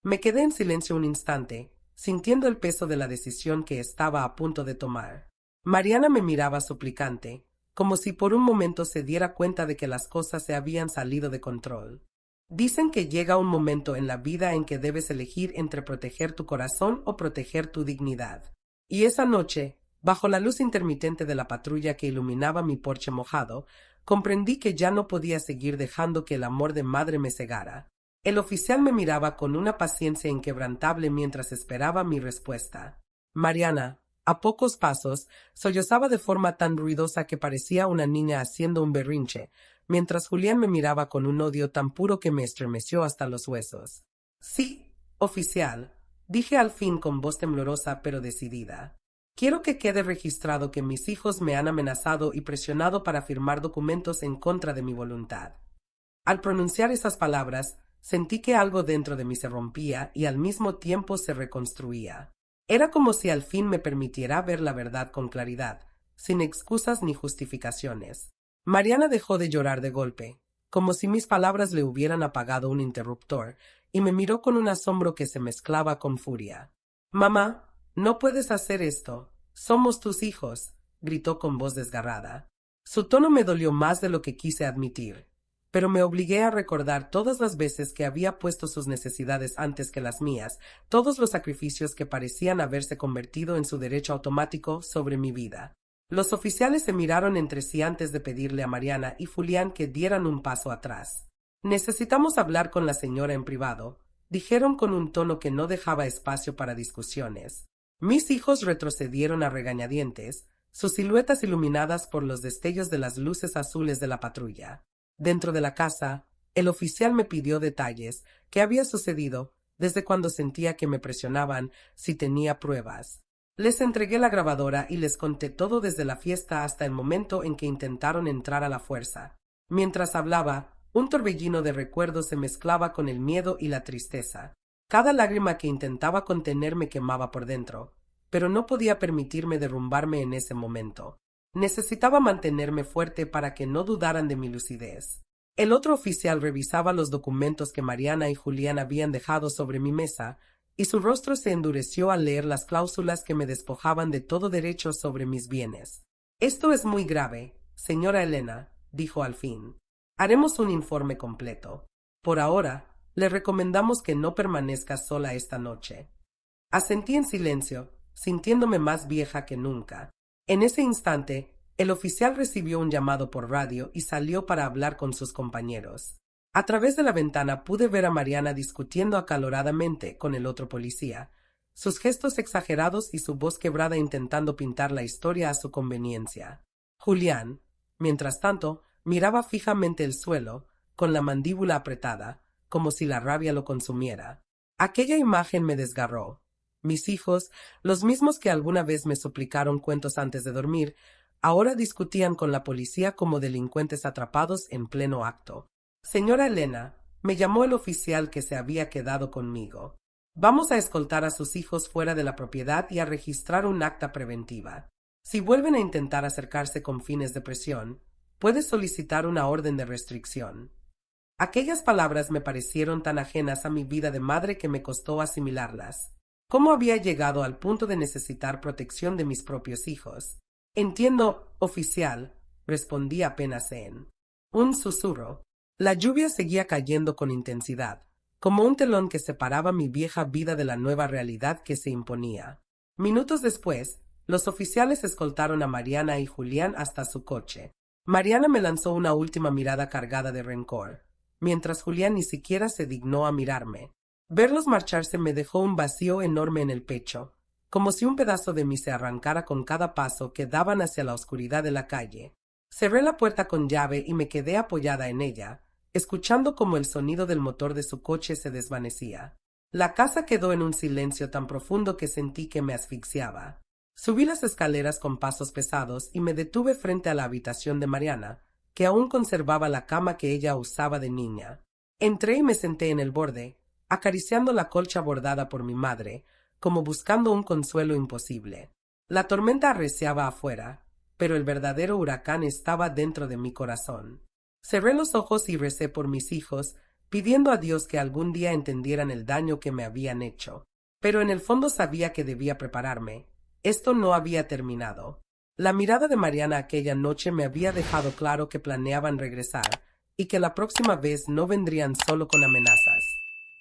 Me quedé en silencio un instante, sintiendo el peso de la decisión que estaba a punto de tomar. Mariana me miraba suplicante, como si por un momento se diera cuenta de que las cosas se habían salido de control. Dicen que llega un momento en la vida en que debes elegir entre proteger tu corazón o proteger tu dignidad. Y esa noche, bajo la luz intermitente de la patrulla que iluminaba mi porche mojado, comprendí que ya no podía seguir dejando que el amor de madre me cegara. El oficial me miraba con una paciencia inquebrantable mientras esperaba mi respuesta. Mariana, a pocos pasos, sollozaba de forma tan ruidosa que parecía una niña haciendo un berrinche, mientras Julián me miraba con un odio tan puro que me estremeció hasta los huesos. Sí, oficial, dije al fin con voz temblorosa pero decidida. Quiero que quede registrado que mis hijos me han amenazado y presionado para firmar documentos en contra de mi voluntad. Al pronunciar esas palabras, sentí que algo dentro de mí se rompía y al mismo tiempo se reconstruía. Era como si al fin me permitiera ver la verdad con claridad, sin excusas ni justificaciones. Mariana dejó de llorar de golpe, como si mis palabras le hubieran apagado un interruptor, y me miró con un asombro que se mezclaba con furia. «Mamá, no puedes hacer esto. Somos tus hijos», gritó con voz desgarrada. Su tono me dolió más de lo que quise admitir, pero me obligué a recordar todas las veces que había puesto sus necesidades antes que las mías, todos los sacrificios que parecían haberse convertido en su derecho automático sobre mi vida. Los oficiales se miraron entre sí antes de pedirle a Mariana y Julián que dieran un paso atrás. «Necesitamos hablar con la señora en privado», dijeron con un tono que no dejaba espacio para discusiones. Mis hijos retrocedieron a regañadientes, sus siluetas iluminadas por los destellos de las luces azules de la patrulla. Dentro de la casa, el oficial me pidió detalles, qué había sucedido, desde cuando sentía que me presionaban, si tenía pruebas. Les entregué la grabadora y les conté todo desde la fiesta hasta el momento en que intentaron entrar a la fuerza. Mientras hablaba, un torbellino de recuerdos se mezclaba con el miedo y la tristeza. Cada lágrima que intentaba contener me quemaba por dentro, pero no podía permitirme derrumbarme en ese momento. Necesitaba mantenerme fuerte para que no dudaran de mi lucidez. El otro oficial revisaba los documentos que Mariana y Julián habían dejado sobre mi mesa, y su rostro se endureció al leer las cláusulas que me despojaban de todo derecho sobre mis bienes. «Esto es muy grave, señora Elena», dijo al fin. «Haremos un informe completo. Por ahora, Le recomendamos que no permanezca sola esta noche. Asentí en silencio, sintiéndome más vieja que nunca. En ese instante, el oficial recibió un llamado por radio y salió para hablar con sus compañeros. A través de la ventana pude ver a Mariana discutiendo acaloradamente con el otro policía, sus gestos exagerados y su voz quebrada intentando pintar la historia a su conveniencia. Julián, mientras tanto, miraba fijamente el suelo, con la mandíbula apretada, como si la rabia lo consumiera. Aquella imagen me desgarró. Mis hijos, los mismos que alguna vez me suplicaron cuentos antes de dormir, ahora discutían con la policía como delincuentes atrapados en pleno acto. Señora Elena, me llamó el oficial que se había quedado conmigo. Vamos a escoltar a sus hijos fuera de la propiedad y a registrar un acta preventiva. Si vuelven a intentar acercarse con fines de presión, puede solicitar una orden de restricción. Aquellas palabras me parecieron tan ajenas a mi vida de madre que me costó asimilarlas. ¿Cómo había llegado al punto de necesitar protección de mis propios hijos? Entiendo, oficial, respondí apenas en un susurro. La lluvia seguía cayendo con intensidad, como un telón que separaba mi vieja vida de la nueva realidad que se imponía. Minutos después, los oficiales escoltaron a Mariana y Julián hasta su coche. Mariana me lanzó una última mirada cargada de rencor, mientras Julián ni siquiera se dignó a mirarme. Verlos marcharse me dejó un vacío enorme en el pecho, como si un pedazo de mí se arrancara con cada paso que daban hacia la oscuridad de la calle. Cerré la puerta con llave y me quedé apoyada en ella, escuchando cómo el sonido del motor de su coche se desvanecía. La casa quedó en un silencio tan profundo que sentí que me asfixiaba. Subí las escaleras con pasos pesados y me detuve frente a la habitación de Mariana, que aún conservaba la cama que ella usaba de niña. Entré y me senté en el borde, acariciando la colcha bordada por mi madre, como buscando un consuelo imposible. La tormenta arreciaba afuera, pero el verdadero huracán estaba dentro de mi corazón. Cerré los ojos y recé por mis hijos, pidiendo a Dios que algún día entendieran el daño que me habían hecho. Pero en el fondo sabía que debía prepararme. Esto no había terminado. La mirada de Mariana aquella noche me había dejado claro que planeaban regresar, y que la próxima vez no vendrían solo con amenazas.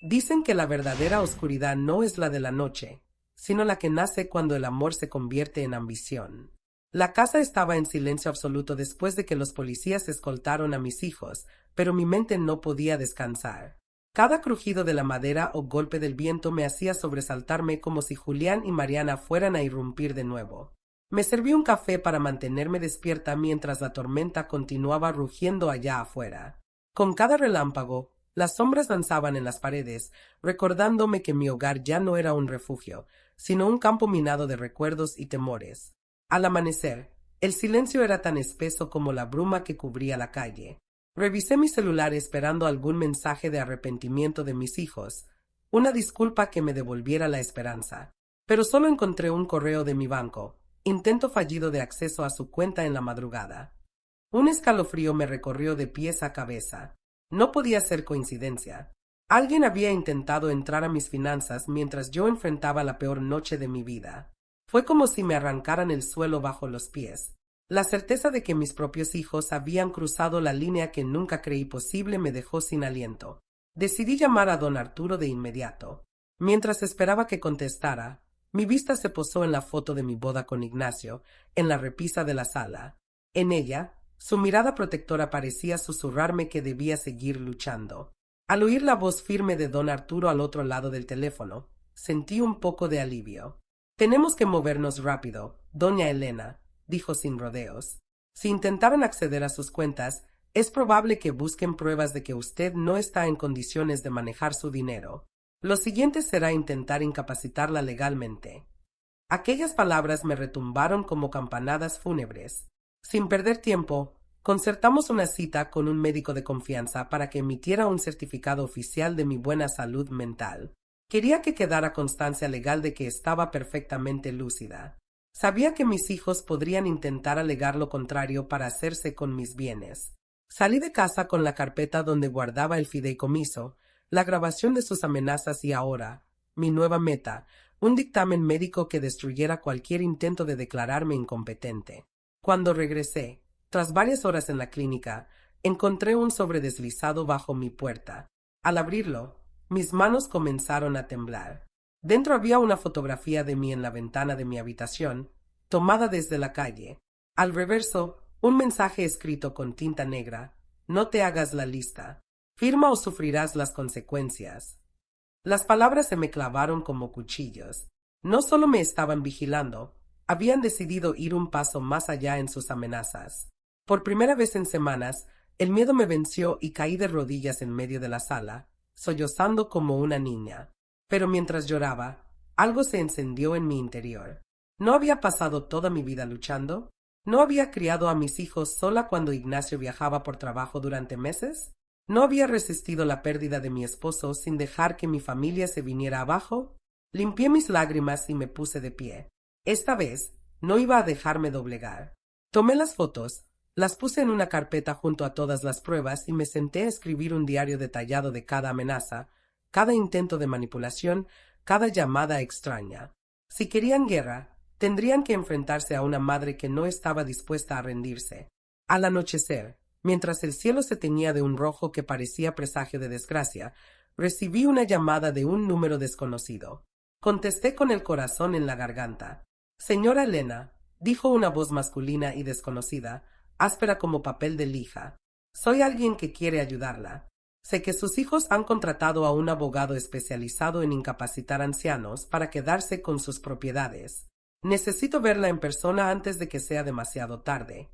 Dicen que la verdadera oscuridad no es la de la noche, sino la que nace cuando el amor se convierte en ambición. La casa estaba en silencio absoluto después de que los policías escoltaron a mis hijos, pero mi mente no podía descansar. Cada crujido de la madera o golpe del viento me hacía sobresaltarme como si Julián y Mariana fueran a irrumpir de nuevo. Me serví un café para mantenerme despierta mientras la tormenta continuaba rugiendo allá afuera. Con cada relámpago, las sombras danzaban en las paredes, recordándome que mi hogar ya no era un refugio, sino un campo minado de recuerdos y temores. Al amanecer, el silencio era tan espeso como la bruma que cubría la calle. Revisé mi celular esperando algún mensaje de arrepentimiento de mis hijos, una disculpa que me devolviera la esperanza. Pero solo encontré un correo de mi banco, intento fallido de acceso a su cuenta en la madrugada. Un escalofrío me recorrió de pies a cabeza. No podía ser coincidencia. Alguien había intentado entrar a mis finanzas mientras yo enfrentaba la peor noche de mi vida. Fue como si me arrancaran el suelo bajo los pies. La certeza de que mis propios hijos habían cruzado la línea que nunca creí posible me dejó sin aliento. Decidí llamar a don Arturo de inmediato. Mientras esperaba que contestara, mi vista se posó en la foto de mi boda con Ignacio, en la repisa de la sala. En ella, su mirada protectora parecía susurrarme que debía seguir luchando. Al oír la voz firme de don Arturo al otro lado del teléfono, sentí un poco de alivio. Tenemos que movernos rápido, doña Elena, dijo sin rodeos. Si intentaran acceder a sus cuentas, es probable que busquen pruebas de que usted no está en condiciones de manejar su dinero. Lo siguiente será intentar incapacitarla legalmente. Aquellas palabras me retumbaron como campanadas fúnebres. Sin perder tiempo, concertamos una cita con un médico de confianza para que emitiera un certificado oficial de mi buena salud mental. Quería que quedara constancia legal de que estaba perfectamente lúcida. Sabía que mis hijos podrían intentar alegar lo contrario para hacerse con mis bienes. Salí de casa con la carpeta donde guardaba el fideicomiso, la grabación de sus amenazas y ahora, mi nueva meta, un dictamen médico que destruyera cualquier intento de declararme incompetente. Cuando regresé, tras varias horas en la clínica, encontré un sobre deslizado bajo mi puerta. Al abrirlo, Mis manos comenzaron a temblar. Dentro había una fotografía de mí en la ventana de mi habitación, tomada desde la calle. Al reverso, un mensaje escrito con tinta negra: no te hagas la lista. Firma o sufrirás las consecuencias. Las palabras se me clavaron como cuchillos. No solo me estaban vigilando, habían decidido ir un paso más allá en sus amenazas. Por primera vez en semanas, el miedo me venció y caí de rodillas en medio de la sala, sollozando como una niña. Pero mientras lloraba, algo se encendió en mi interior. ¿No había pasado toda mi vida luchando? ¿No había criado a mis hijos sola cuando Ignacio viajaba por trabajo durante meses? ¿No había resistido la pérdida de mi esposo sin dejar que mi familia se viniera abajo? Limpié mis lágrimas y me puse de pie. Esta vez, no iba a dejarme doblegar. Tomé las fotos, las puse en una carpeta junto a todas las pruebas y me senté a escribir un diario detallado de cada amenaza, cada intento de manipulación, cada llamada extraña. Si querían guerra, tendrían que enfrentarse a una madre que no estaba dispuesta a rendirse. Al anochecer, mientras el cielo se teñía de un rojo que parecía presagio de desgracia, recibí una llamada de un número desconocido. Contesté con el corazón en la garganta. Señora Elena, dijo una voz masculina y desconocida, áspera como papel de lija. Soy alguien que quiere ayudarla. Sé que sus hijos han contratado a un abogado especializado en incapacitar ancianos para quedarse con sus propiedades. Necesito verla en persona antes de que sea demasiado tarde.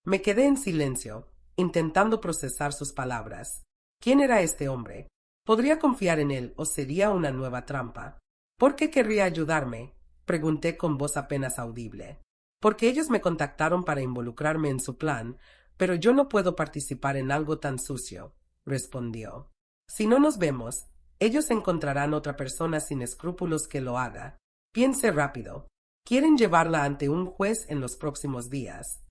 Me quedé en silencio, intentando procesar sus palabras. ¿Quién era este hombre? ¿Podría confiar en él o sería una nueva trampa? ¿Por qué querría ayudarme? Pregunté con voz apenas audible. Porque ellos me contactaron para involucrarme en su plan, pero yo no puedo participar en algo tan sucio, respondió. Si no nos vemos, ellos encontrarán otra persona sin escrúpulos que lo haga. Piense rápido. Quieren llevarla ante un juez en los próximos días.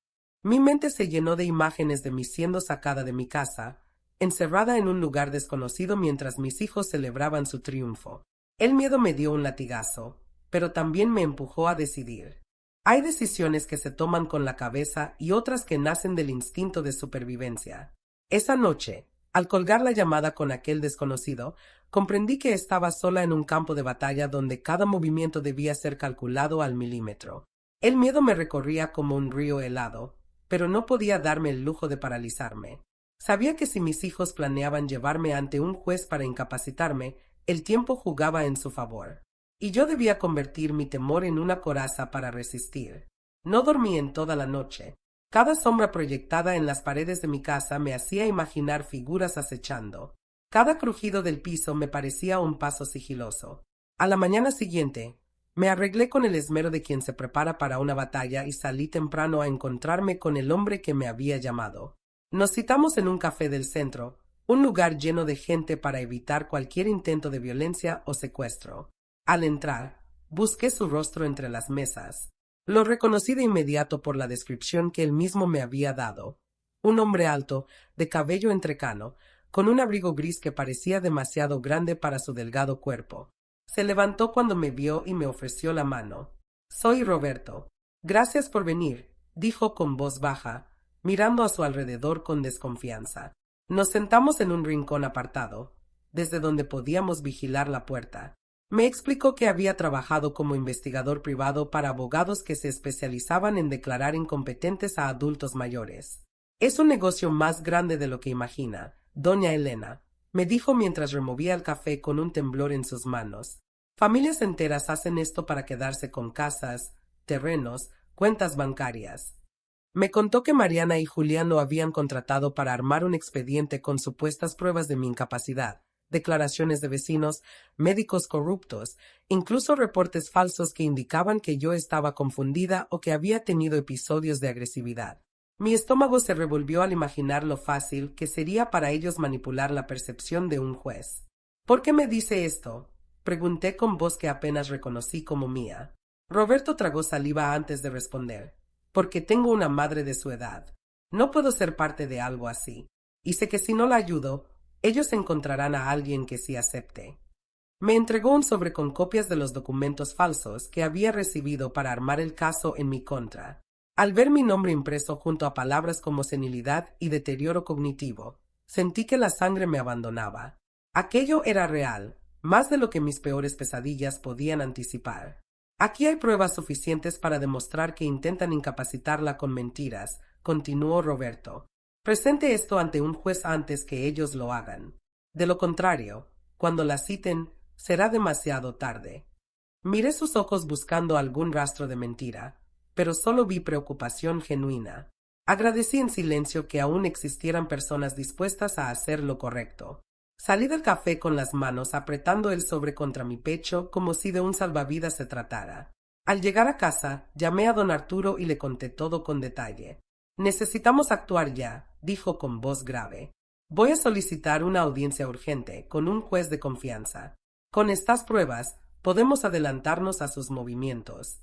Mi mente se llenó de imágenes de mí siendo sacada de mi casa, encerrada en un lugar desconocido mientras mis hijos celebraban su triunfo. El miedo me dio un latigazo, pero también me empujó a decidir. Hay decisiones que se toman con la cabeza y otras que nacen del instinto de supervivencia. Esa noche, al colgar la llamada con aquel desconocido, comprendí que estaba sola en un campo de batalla donde cada movimiento debía ser calculado al milímetro. El miedo me recorría como un río helado, pero no podía darme el lujo de paralizarme. Sabía que si mis hijos planeaban llevarme ante un juez para incapacitarme, el tiempo jugaba en su favor. Y yo debía convertir mi temor en una coraza para resistir. No dormí en toda la noche. Cada sombra proyectada en las paredes de mi casa me hacía imaginar figuras acechando. Cada crujido del piso me parecía un paso sigiloso. A la mañana siguiente, me arreglé con el esmero de quien se prepara para una batalla y salí temprano a encontrarme con el hombre que me había llamado. Nos citamos en un café del centro, un lugar lleno de gente para evitar cualquier intento de violencia o secuestro. Al entrar, busqué su rostro entre las mesas. Lo reconocí de inmediato por la descripción que él mismo me había dado. Un hombre alto, de cabello entrecano, con un abrigo gris que parecía demasiado grande para su delgado cuerpo. Se levantó cuando me vio y me ofreció la mano. Soy Roberto. Gracias por venir, dijo con voz baja, mirando a su alrededor con desconfianza. Nos sentamos en un rincón apartado, desde donde podíamos vigilar la puerta. Me explicó que había trabajado como investigador privado para abogados que se especializaban en declarar incompetentes a adultos mayores. Es un negocio más grande de lo que imagina, doña Elena, me dijo mientras removía el café con un temblor en sus manos. Familias enteras hacen esto para quedarse con casas, terrenos, cuentas bancarias. Me contó que Mariana y Julián lo habían contratado para armar un expediente con supuestas pruebas de mi incapacidad, declaraciones de vecinos, médicos corruptos, incluso reportes falsos que indicaban que yo estaba confundida o que había tenido episodios de agresividad. Mi estómago se revolvió al imaginar lo fácil que sería para ellos manipular la percepción de un juez. ¿Por qué me dice esto?, pregunté con voz que apenas reconocí como mía. Roberto tragó saliva antes de responder. Porque tengo una madre de su edad. No puedo ser parte de algo así. Y sé que si no la ayudo, ellos encontrarán a alguien que sí acepte. Me entregó un sobre con copias de los documentos falsos que había recibido para armar el caso en mi contra. Al ver mi nombre impreso junto a palabras como senilidad y deterioro cognitivo, sentí que la sangre me abandonaba. Aquello era real, más de lo que mis peores pesadillas podían anticipar. Aquí hay pruebas suficientes para demostrar que intentan incapacitarla con mentiras, continuó Roberto. Presente esto ante un juez antes que ellos lo hagan. De lo contrario, cuando la citen, será demasiado tarde. Miré sus ojos buscando algún rastro de mentira, pero solo vi preocupación genuina. Agradecí en silencio que aún existieran personas dispuestas a hacer lo correcto. Salí del café con las manos apretando el sobre contra mi pecho como si de un salvavidas se tratara. Al llegar a casa, llamé a don Arturo y le conté todo con detalle. Necesitamos actuar ya, dijo con voz grave. Voy a solicitar una audiencia urgente con un juez de confianza. Con estas pruebas, podemos adelantarnos a sus movimientos.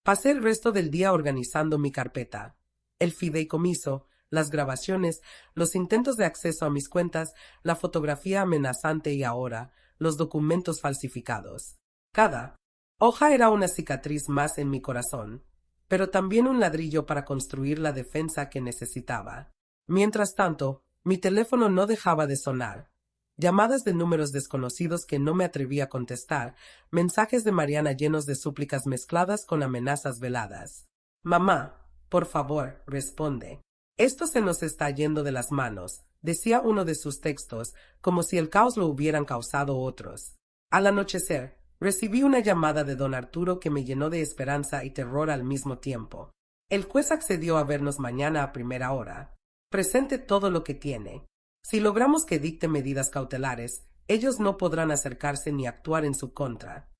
Pasé el resto del día organizando mi carpeta. El fideicomiso, las grabaciones, los intentos de acceso a mis cuentas, la fotografía amenazante y ahora, los documentos falsificados. Cada hoja era una cicatriz más en mi corazón, pero también un ladrillo para construir la defensa que necesitaba. Mientras tanto, mi teléfono no dejaba de sonar. Llamadas de números desconocidos que no me atreví a contestar, mensajes de Mariana llenos de súplicas mezcladas con amenazas veladas. Mamá, por favor, responde. Esto se nos está yendo de las manos, decía uno de sus textos, como si el caos lo hubieran causado otros. Al anochecer, recibí una llamada de don Arturo que me llenó de esperanza y terror al mismo tiempo. El juez accedió a vernos mañana a primera hora. Presente todo lo que tiene. Si logramos que dicte medidas cautelares, ellos no podrán acercarse ni actuar en su contra.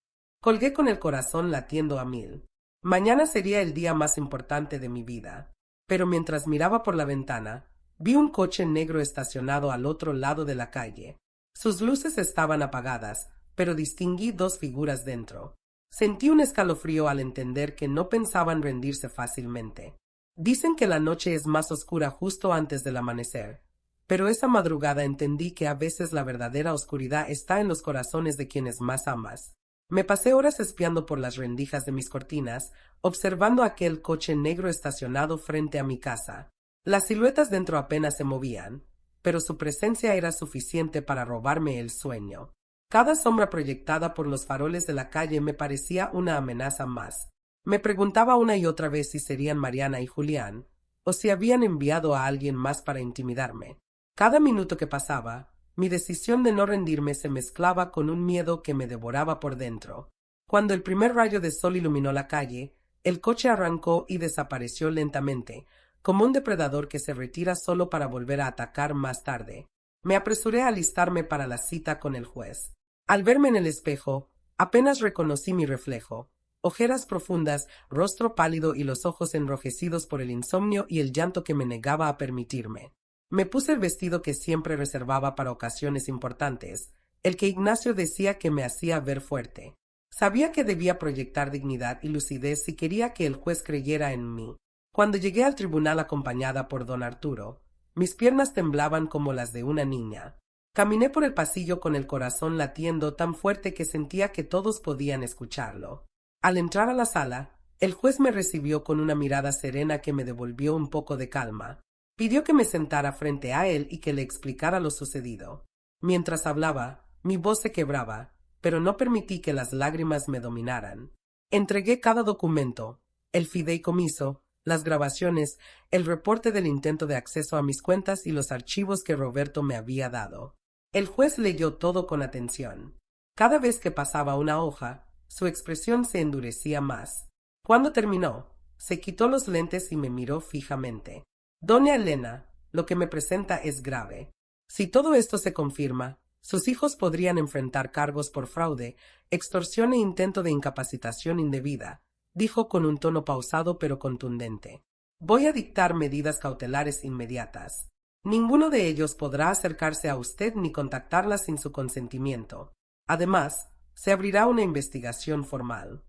Colgué con el corazón latiendo a 1000. Mañana sería el día más importante de mi vida. Pero mientras miraba por la ventana, vi un coche negro estacionado al otro lado de la calle. Sus luces estaban apagadas, pero distinguí dos figuras dentro. Sentí un escalofrío al entender que no pensaban rendirse fácilmente. Dicen que la noche es más oscura justo antes del amanecer. Pero esa madrugada entendí que a veces la verdadera oscuridad está en los corazones de quienes más amas. Me pasé horas espiando por las rendijas de mis cortinas, observando aquel coche negro estacionado frente a mi casa. Las siluetas dentro apenas se movían, pero su presencia era suficiente para robarme el sueño. Cada sombra proyectada por los faroles de la calle me parecía una amenaza más. Me preguntaba una y otra vez si serían Mariana y Julián, o si habían enviado a alguien más para intimidarme. Cada minuto que pasaba, mi decisión de no rendirme se mezclaba con un miedo que me devoraba por dentro. Cuando el primer rayo de sol iluminó la calle, el coche arrancó y desapareció lentamente, como un depredador que se retira solo para volver a atacar más tarde. Me apresuré a alistarme para la cita con el juez. Al verme en el espejo, apenas reconocí mi reflejo. Ojeras profundas, rostro pálido y los ojos enrojecidos por el insomnio y el llanto que me negaba a permitirme. Me puse el vestido que siempre reservaba para ocasiones importantes, el que Ignacio decía que me hacía ver fuerte. Sabía que debía proyectar dignidad y lucidez si quería que el juez creyera en mí. Cuando llegué al tribunal acompañada por don Arturo, mis piernas temblaban como las de una niña. Caminé por el pasillo con el corazón latiendo tan fuerte que sentía que todos podían escucharlo. Al entrar a la sala, el juez me recibió con una mirada serena que me devolvió un poco de calma. Pidió que me sentara frente a él y que le explicara lo sucedido. Mientras hablaba, mi voz se quebraba, pero no permití que las lágrimas me dominaran. Entregué cada documento, el fideicomiso, las grabaciones, el reporte del intento de acceso a mis cuentas y los archivos que Roberto me había dado. El juez leyó todo con atención. Cada vez que pasaba una hoja, su expresión se endurecía más. Cuando terminó, se quitó los lentes y me miró fijamente. Doña Elena, lo que me presenta es grave. Si todo esto se confirma, sus hijos podrían enfrentar cargos por fraude, extorsión e intento de incapacitación indebida, dijo con un tono pausado pero contundente. Voy a dictar medidas cautelares inmediatas. Ninguno de ellos podrá acercarse a usted ni contactarla sin su consentimiento. Además, se abrirá una investigación formal.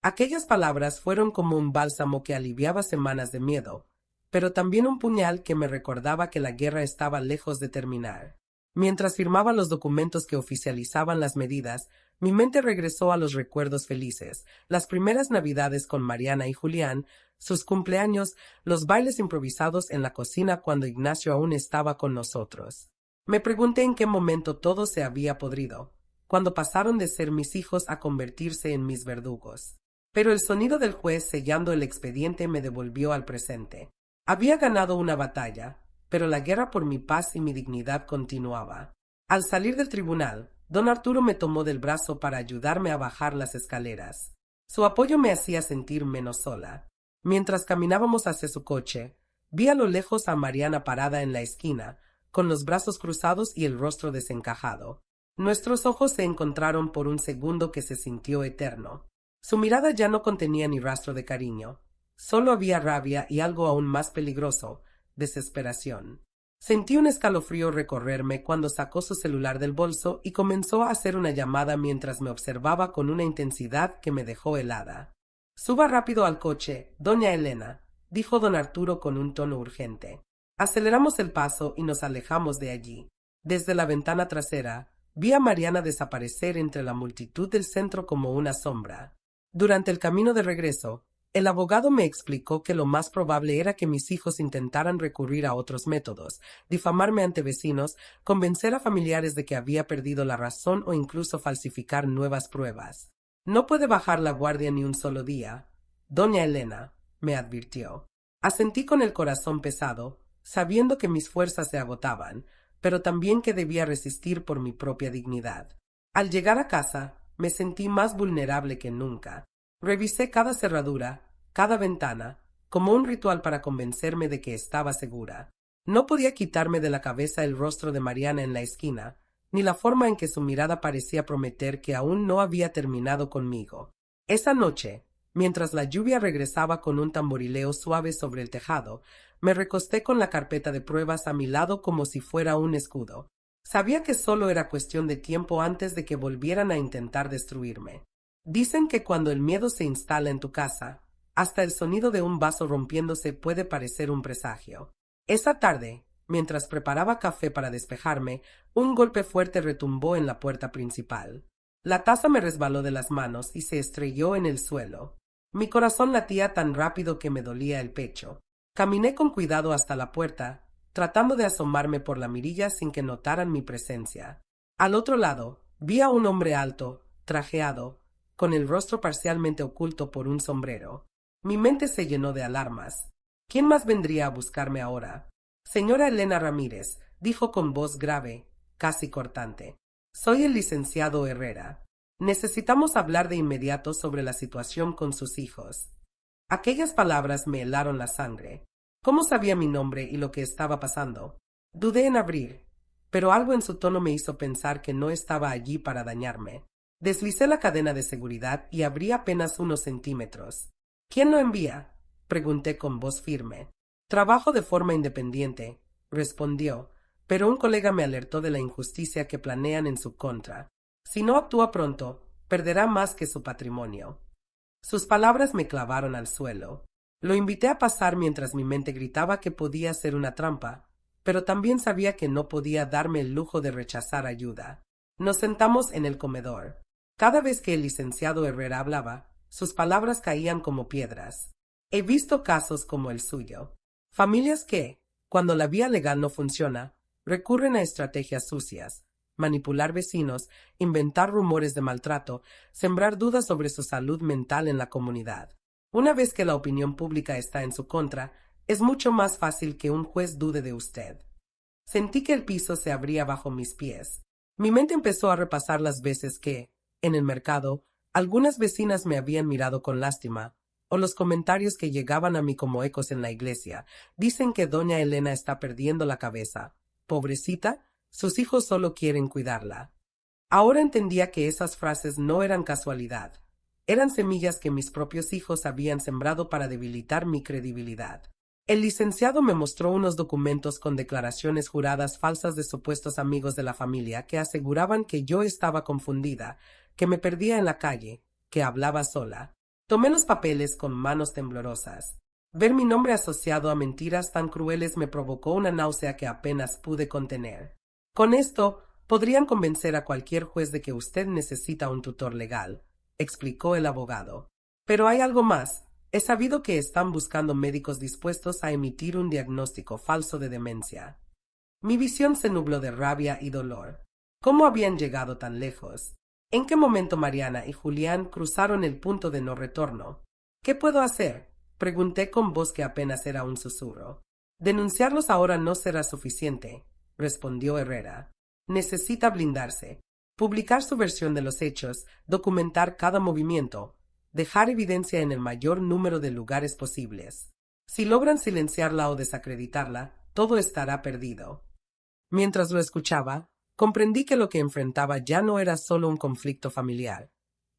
Aquellas palabras fueron como un bálsamo que aliviaba semanas de miedo, pero también un puñal que me recordaba que la guerra estaba lejos de terminar. Mientras firmaba los documentos que oficializaban las medidas, mi mente regresó a los recuerdos felices, las primeras navidades con Mariana y Julián, sus cumpleaños, los bailes improvisados en la cocina cuando Ignacio aún estaba con nosotros. Me pregunté en qué momento todo se había podrido, cuando pasaron de ser mis hijos a convertirse en mis verdugos. Pero el sonido del juez sellando el expediente me devolvió al presente. Había ganado una batalla, pero la guerra por mi paz y mi dignidad continuaba. Al salir del tribunal, don Arturo me tomó del brazo para ayudarme a bajar las escaleras. Su apoyo me hacía sentir menos sola. Mientras caminábamos hacia su coche, vi a lo lejos a Mariana parada en la esquina, con los brazos cruzados y el rostro desencajado. Nuestros ojos se encontraron por un segundo que se sintió eterno. Su mirada ya no contenía ni rastro de cariño. Solo había rabia y algo aún más peligroso, desesperación. Sentí un escalofrío recorrerme cuando sacó su celular del bolso y comenzó a hacer una llamada mientras me observaba con una intensidad que me dejó helada. «Suba rápido al coche, doña Elena», dijo don Arturo con un tono urgente. Aceleramos el paso y nos alejamos de allí. Desde la ventana trasera, vi a Mariana desaparecer entre la multitud del centro como una sombra. Durante el camino de regreso, el abogado me explicó que lo más probable era que mis hijos intentaran recurrir a otros métodos, difamarme ante vecinos, convencer a familiares de que había perdido la razón o incluso falsificar nuevas pruebas. «No puede bajar la guardia ni un solo día, doña Elena», me advirtió. Asentí con el corazón pesado, sabiendo que mis fuerzas se agotaban, pero también que debía resistir por mi propia dignidad. Al llegar a casa, me sentí más vulnerable que nunca. Revisé cada cerradura, cada ventana, como un ritual para convencerme de que estaba segura. No podía quitarme de la cabeza el rostro de Mariana en la esquina, ni la forma en que su mirada parecía prometer que aún no había terminado conmigo. Esa noche, mientras la lluvia regresaba con un tamborileo suave sobre el tejado, me recosté con la carpeta de pruebas a mi lado como si fuera un escudo. Sabía que solo era cuestión de tiempo antes de que volvieran a intentar destruirme. Dicen que cuando el miedo se instala en tu casa, hasta el sonido de un vaso rompiéndose puede parecer un presagio. Esa tarde, mientras preparaba café para despejarme, un golpe fuerte retumbó en la puerta principal. La taza me resbaló de las manos y se estrelló en el suelo. Mi corazón latía tan rápido que me dolía el pecho. Caminé con cuidado hasta la puerta, tratando de asomarme por la mirilla sin que notaran mi presencia. Al otro lado, vi a un hombre alto, trajeado, con el rostro parcialmente oculto por un sombrero. Mi mente se llenó de alarmas. ¿Quién más vendría a buscarme ahora? «Señora Elena Ramírez», dijo con voz grave, casi cortante. «Soy el licenciado Herrera. Necesitamos hablar de inmediato sobre la situación con sus hijos». Aquellas palabras me helaron la sangre. ¿Cómo sabía mi nombre y lo que estaba pasando? Dudé en abrir, pero algo en su tono me hizo pensar que no estaba allí para dañarme. Deslicé la cadena de seguridad y abrí apenas unos centímetros. «¿Quién lo envía?», pregunté con voz firme. «Trabajo de forma independiente», respondió, pero un colega me alertó de la injusticia que planean en su contra. Si no actúa pronto, perderá más que su patrimonio. Sus palabras me clavaron al suelo. Lo invité a pasar mientras mi mente gritaba que podía ser una trampa, pero también sabía que no podía darme el lujo de rechazar ayuda. Nos sentamos en el comedor. Cada vez que el licenciado Herrera hablaba, sus palabras caían como piedras. He visto casos como el suyo. Familias que, cuando la vía legal no funciona, recurren a estrategias sucias, manipular vecinos, inventar rumores de maltrato, sembrar dudas sobre su salud mental en la comunidad. Una vez que la opinión pública está en su contra, es mucho más fácil que un juez dude de usted. Sentí que el piso se abría bajo mis pies. Mi mente empezó a repasar las veces que, en el mercado, algunas vecinas me habían mirado con lástima, o los comentarios que llegaban a mí como ecos en la iglesia. «Dicen que doña Elena está perdiendo la cabeza. Pobrecita, sus hijos solo quieren cuidarla». Ahora entendía que esas frases no eran casualidad. Eran semillas que mis propios hijos habían sembrado para debilitar mi credibilidad. El licenciado me mostró unos documentos con declaraciones juradas falsas de supuestos amigos de la familia que aseguraban que yo estaba confundida, que me perdía en la calle, que hablaba sola. Tomé los papeles con manos temblorosas. Ver mi nombre asociado a mentiras tan crueles me provocó una náusea que apenas pude contener. «Con esto, podrían convencer a cualquier juez de que usted necesita un tutor legal», explicó el abogado. «Pero hay algo más. He sabido que están buscando médicos dispuestos a emitir un diagnóstico falso de demencia». Mi visión se nubló de rabia y dolor. ¿Cómo habían llegado tan lejos? ¿En qué momento Mariana y Julián cruzaron el punto de no retorno? ¿Qué puedo hacer? Pregunté con voz que apenas era un susurro. Denunciarlos ahora no será suficiente, respondió Herrera. Necesita blindarse, publicar su versión de los hechos, documentar cada movimiento, dejar evidencia en el mayor número de lugares posibles. Si logran silenciarla o desacreditarla, todo estará perdido. Mientras lo escuchaba, comprendí que lo que enfrentaba ya no era solo un conflicto familiar.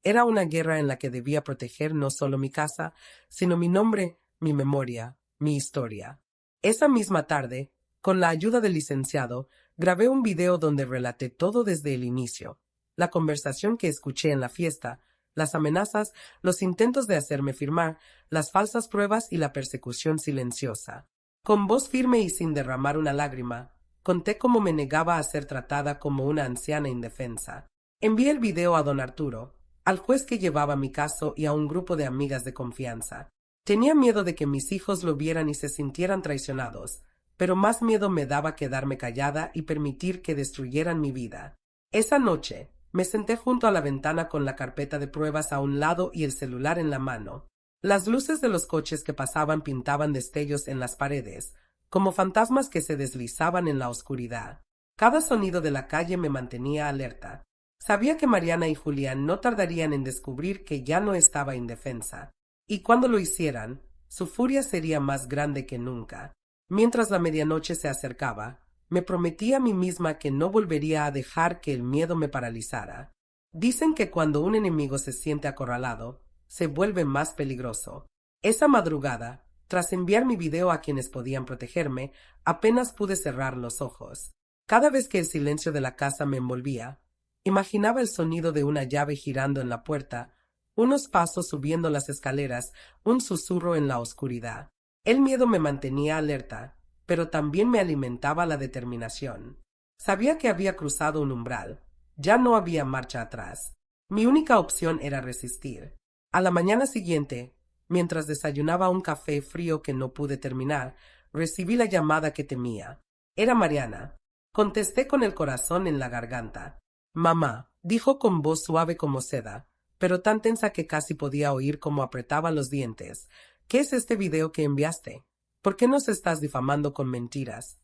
Era una guerra en la que debía proteger no solo mi casa, sino mi nombre, mi memoria, mi historia. Esa misma tarde, con la ayuda del licenciado, grabé un video donde relaté todo desde el inicio. La conversación que escuché en la fiesta, las amenazas, los intentos de hacerme firmar, las falsas pruebas y la persecución silenciosa. Con voz firme y sin derramar una lágrima, conté cómo me negaba a ser tratada como una anciana indefensa. Envié el video a don Arturo, al juez que llevaba mi caso y a un grupo de amigas de confianza. Tenía miedo de que mis hijos lo vieran y se sintieran traicionados, pero más miedo me daba quedarme callada y permitir que destruyeran mi vida. Esa noche, me senté junto a la ventana con la carpeta de pruebas a un lado y el celular en la mano. Las luces de los coches que pasaban pintaban destellos en las paredes, como fantasmas que se deslizaban en la oscuridad. Cada sonido de la calle me mantenía alerta. Sabía que Mariana y Julián no tardarían en descubrir que ya no estaba indefensa, y cuando lo hicieran, su furia sería más grande que nunca. Mientras la medianoche se acercaba, me prometí a mí misma que no volvería a dejar que el miedo me paralizara. Dicen que cuando un enemigo se siente acorralado, se vuelve más peligroso. Esa madrugada, tras enviar mi video a quienes podían protegerme, apenas pude cerrar los ojos. Cada vez que el silencio de la casa me envolvía, imaginaba el sonido de una llave girando en la puerta, unos pasos subiendo las escaleras, un susurro en la oscuridad. El miedo me mantenía alerta, pero también me alimentaba la determinación. Sabía que había cruzado un umbral. Ya no había marcha atrás. Mi única opción era resistir. A la mañana siguiente, mientras desayunaba un café frío que no pude terminar, recibí la llamada que temía. Era Mariana. Contesté con el corazón en la garganta. Mamá, dijo con voz suave como seda, pero tan tensa que casi podía oír cómo apretaba los dientes. ¿Qué es este video que enviaste? ¿Por qué nos estás difamando con mentiras?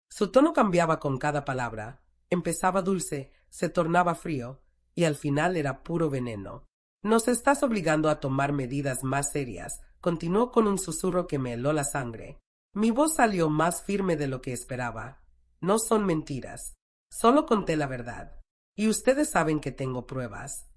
Su tono cambiaba con cada palabra. Empezaba dulce, se tornaba frío, y al final era puro veneno. Nos estás obligando a tomar medidas más serias, continuó con un susurro que me heló la sangre. Mi voz salió más firme de lo que esperaba. No son mentiras. Solo conté la verdad. Y ustedes saben que tengo pruebas.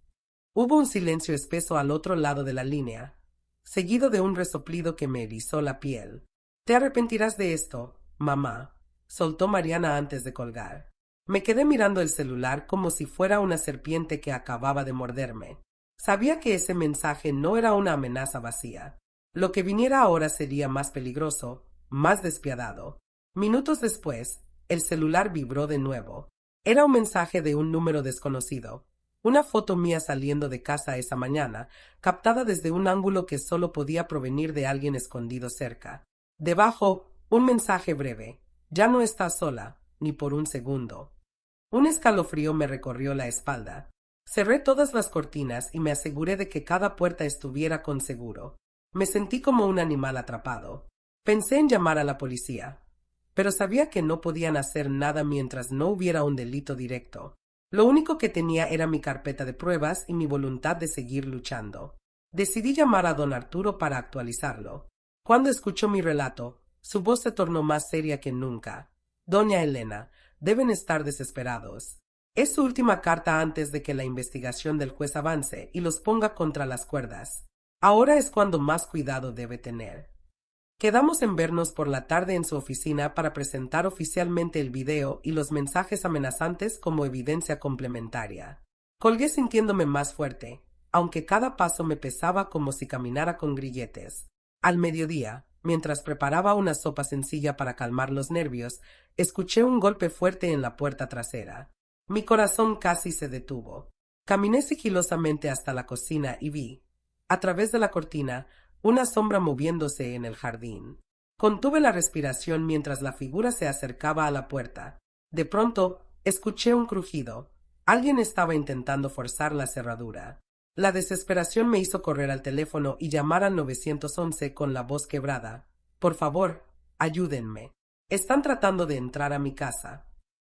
Hubo un silencio espeso al otro lado de la línea, seguido de un resoplido que me erizó la piel. Te arrepentirás de esto, mamá, soltó Mariana antes de colgar. Me quedé mirando el celular como si fuera una serpiente que acababa de morderme. Sabía que ese mensaje no era una amenaza vacía. Lo que viniera ahora sería más peligroso, más despiadado. Minutos después, el celular vibró de nuevo. Era un mensaje de un número desconocido. Una foto mía saliendo de casa esa mañana, captada desde un ángulo que solo podía provenir de alguien escondido cerca. Debajo, un mensaje breve. Ya no estás sola, ni por un segundo. Un escalofrío me recorrió la espalda. Cerré todas las cortinas y me aseguré de que cada puerta estuviera con seguro. Me sentí como un animal atrapado. Pensé en llamar a la policía, pero sabía que no podían hacer nada mientras no hubiera un delito directo. Lo único que tenía era mi carpeta de pruebas y mi voluntad de seguir luchando. Decidí llamar a don Arturo para actualizarlo. Cuando escuchó mi relato, su voz se tornó más seria que nunca. Doña Elena, deben estar desesperados. Es su última carta antes de que la investigación del juez avance y los ponga contra las cuerdas. Ahora es cuando más cuidado debe tener. Quedamos en vernos por la tarde en su oficina para presentar oficialmente el video y los mensajes amenazantes como evidencia complementaria. Colgué sintiéndome más fuerte, aunque cada paso me pesaba como si caminara con grilletes. Al mediodía, mientras preparaba una sopa sencilla para calmar los nervios, escuché un golpe fuerte en la puerta trasera. Mi corazón casi se detuvo. Caminé sigilosamente hasta la cocina y vi, a través de la cortina, una sombra moviéndose en el jardín. Contuve la respiración mientras la figura se acercaba a la puerta. De pronto, escuché un crujido. Alguien estaba intentando forzar la cerradura. La desesperación me hizo correr al teléfono y llamar al 911 con la voz quebrada. Por favor, ayúdenme. Están tratando de entrar a mi casa.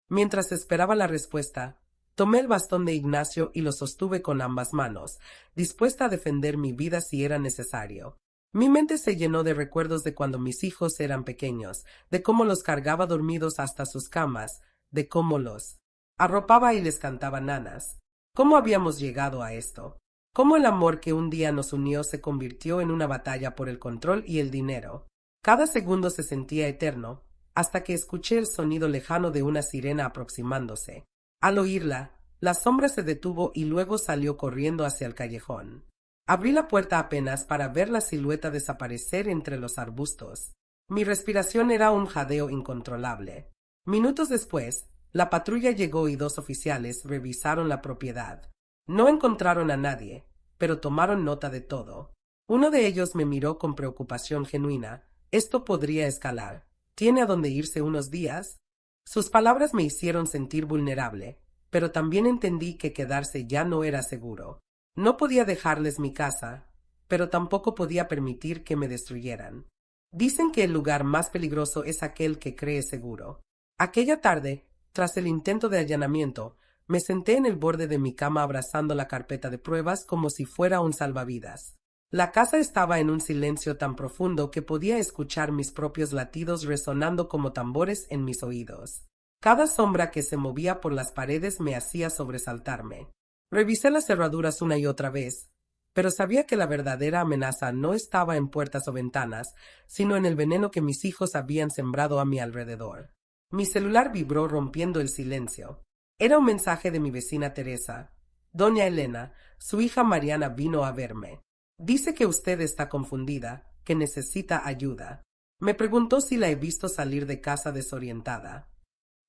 Mientras esperaba la respuesta, tomé el bastón de Ignacio y lo sostuve con ambas manos, dispuesta a defender mi vida si era necesario. Mi mente se llenó de recuerdos de cuando mis hijos eran pequeños, de cómo los cargaba dormidos hasta sus camas, de cómo los arropaba y les cantaba nanas. ¿Cómo habíamos llegado a esto? Cómo el amor que un día nos unió se convirtió en una batalla por el control y el dinero. Cada segundo se sentía eterno, hasta que escuché el sonido lejano de una sirena aproximándose. Al oírla, la sombra se detuvo y luego salió corriendo hacia el callejón. Abrí la puerta apenas para ver la silueta desaparecer entre los arbustos. Mi respiración era un jadeo incontrolable. Minutos después, la patrulla llegó y 2 oficiales revisaron la propiedad. No encontraron a nadie, pero tomaron nota de todo. Uno de ellos me miró con preocupación genuina. Esto podría escalar. ¿Tiene a dónde irse unos días? Sus palabras me hicieron sentir vulnerable, pero también entendí que quedarse ya no era seguro. No podía dejarles mi casa, pero tampoco podía permitir que me destruyeran. Dicen que el lugar más peligroso es aquel que cree seguro. Aquella tarde, tras el intento de allanamiento, me senté en el borde de mi cama abrazando la carpeta de pruebas como si fuera un salvavidas. La casa estaba en un silencio tan profundo que podía escuchar mis propios latidos resonando como tambores en mis oídos. Cada sombra que se movía por las paredes me hacía sobresaltarme. Revisé las cerraduras una y otra vez, pero sabía que la verdadera amenaza no estaba en puertas o ventanas, sino en el veneno que mis hijos habían sembrado a mi alrededor. Mi celular vibró rompiendo el silencio. Era un mensaje de mi vecina Teresa. Doña Elena, su hija Mariana vino a verme. Dice que usted está confundida, que necesita ayuda. Me preguntó si la he visto salir de casa desorientada.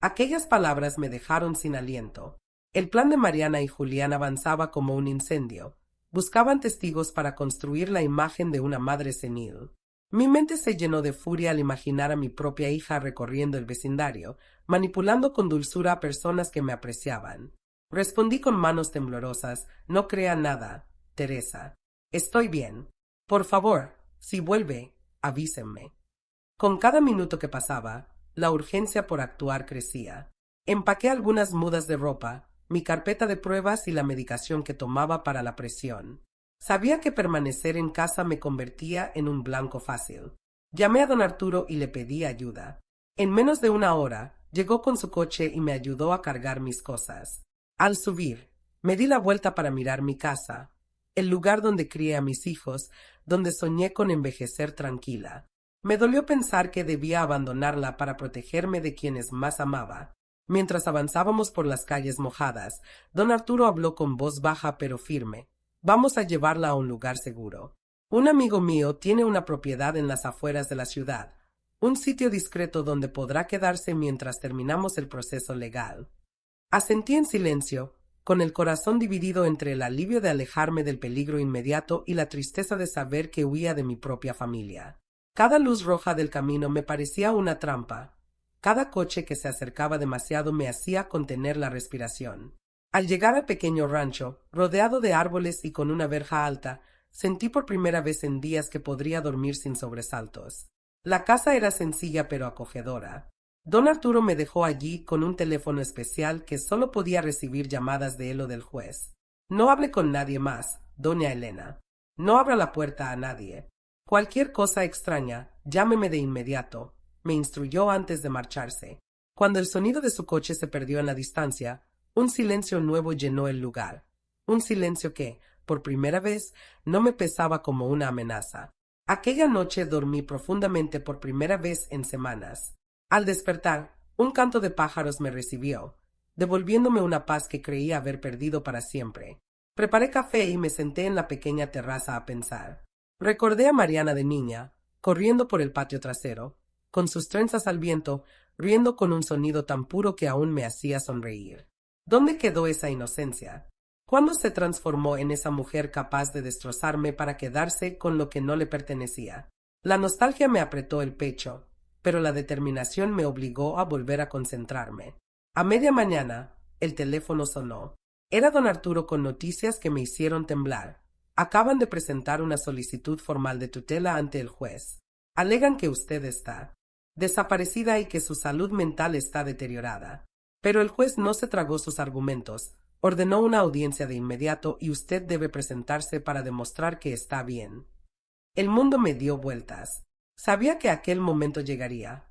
Aquellas palabras me dejaron sin aliento. El plan de Mariana y Julián avanzaba como un incendio. Buscaban testigos para construir la imagen de una madre senil. Mi mente se llenó de furia al imaginar a mi propia hija recorriendo el vecindario, manipulando con dulzura a personas que me apreciaban. Respondí con manos temblorosas: no crea nada, Teresa. Estoy bien. Por favor, si vuelve, avísenme. Con cada minuto que pasaba, la urgencia por actuar crecía. Empaqué algunas mudas de ropa, mi carpeta de pruebas y la medicación que tomaba para la presión. Sabía que permanecer en casa me convertía en un blanco fácil. Llamé a don Arturo y le pedí ayuda. En menos de una hora, llegó con su coche y me ayudó a cargar mis cosas. Al subir, me di la vuelta para mirar mi casa, el lugar donde crié a mis hijos, donde soñé con envejecer tranquila. Me dolió pensar que debía abandonarla para protegerme de quienes más amaba. Mientras avanzábamos por las calles mojadas, don Arturo habló con voz baja pero firme. Vamos a llevarla a un lugar seguro. Un amigo mío tiene una propiedad en las afueras de la ciudad, un sitio discreto donde podrá quedarse mientras terminamos el proceso legal. Asentí en silencio, con el corazón dividido entre el alivio de alejarme del peligro inmediato y la tristeza de saber que huía de mi propia familia. Cada luz roja del camino me parecía una trampa. Cada coche que se acercaba demasiado me hacía contener la respiración. Al llegar al pequeño rancho, rodeado de árboles y con una verja alta, sentí por primera vez en días que podría dormir sin sobresaltos. La casa era sencilla pero acogedora. Don Arturo me dejó allí con un teléfono especial que solo podía recibir llamadas de él o del juez. No hable con nadie más, doña Elena. No abra la puerta a nadie. Cualquier cosa extraña, llámeme de inmediato, me instruyó antes de marcharse. Cuando el sonido de su coche se perdió en la distancia, un silencio nuevo llenó el lugar. Un silencio que, por primera vez, no me pesaba como una amenaza. Aquella noche dormí profundamente por primera vez en semanas. Al despertar, un canto de pájaros me recibió, devolviéndome una paz que creía haber perdido para siempre. Preparé café y me senté en la pequeña terraza a pensar. Recordé a Mariana de niña, corriendo por el patio trasero, con sus trenzas al viento, riendo con un sonido tan puro que aún me hacía sonreír. ¿Dónde quedó esa inocencia? ¿Cuándo se transformó en esa mujer capaz de destrozarme para quedarse con lo que no le pertenecía? La nostalgia me apretó el pecho, pero la determinación me obligó a volver a concentrarme. A media mañana, el teléfono sonó. Era don Arturo con noticias que me hicieron temblar. Acaban de presentar una solicitud formal de tutela ante el juez. Alegan que usted está desaparecida y que su salud mental está deteriorada. Pero el juez no se tragó sus argumentos. Ordenó una audiencia de inmediato y usted debe presentarse para demostrar que está bien. El mundo me dio vueltas. Sabía que aquel momento llegaría,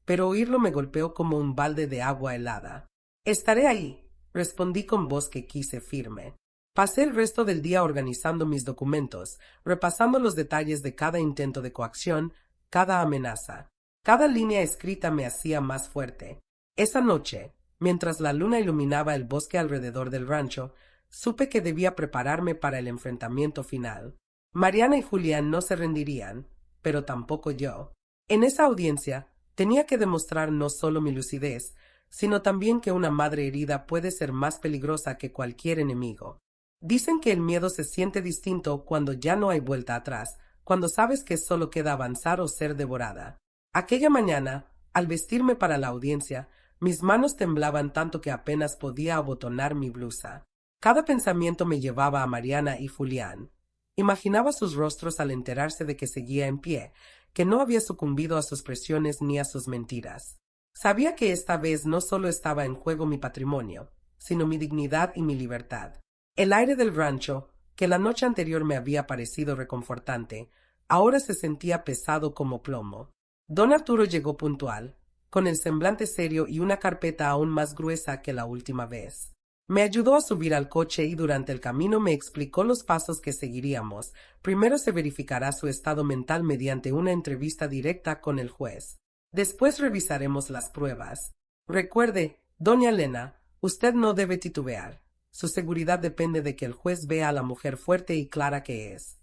pero oírlo me golpeó como un balde de agua helada. Estaré ahí, respondí con voz que quise firme. Pasé el resto del día organizando mis documentos, repasando los detalles de cada intento de coacción, cada amenaza. Cada línea escrita me hacía más fuerte. Esa noche, mientras la luna iluminaba el bosque alrededor del rancho, supe que debía prepararme para el enfrentamiento final. Mariana y Julián no se rendirían, pero tampoco yo. En esa audiencia, tenía que demostrar no solo mi lucidez, sino también que una madre herida puede ser más peligrosa que cualquier enemigo. Dicen que el miedo se siente distinto cuando ya no hay vuelta atrás, cuando sabes que solo queda avanzar o ser devorada. Aquella mañana, al vestirme para la audiencia, mis manos temblaban tanto que apenas podía abotonar mi blusa. Cada pensamiento me llevaba a Mariana y Julián. Imaginaba sus rostros al enterarse de que seguía en pie, que no había sucumbido a sus presiones ni a sus mentiras. Sabía que esta vez no solo estaba en juego mi patrimonio, sino mi dignidad y mi libertad. El aire del rancho, que la noche anterior me había parecido reconfortante, ahora se sentía pesado como plomo. Don Arturo llegó puntual, con el semblante serio y una carpeta aún más gruesa que la última vez. Me ayudó a subir al coche y durante el camino me explicó los pasos que seguiríamos. Primero se verificará su estado mental mediante una entrevista directa con el juez. Después revisaremos las pruebas. Recuerde, doña Elena, usted no debe titubear. Su seguridad depende de que el juez vea a la mujer fuerte y clara que es.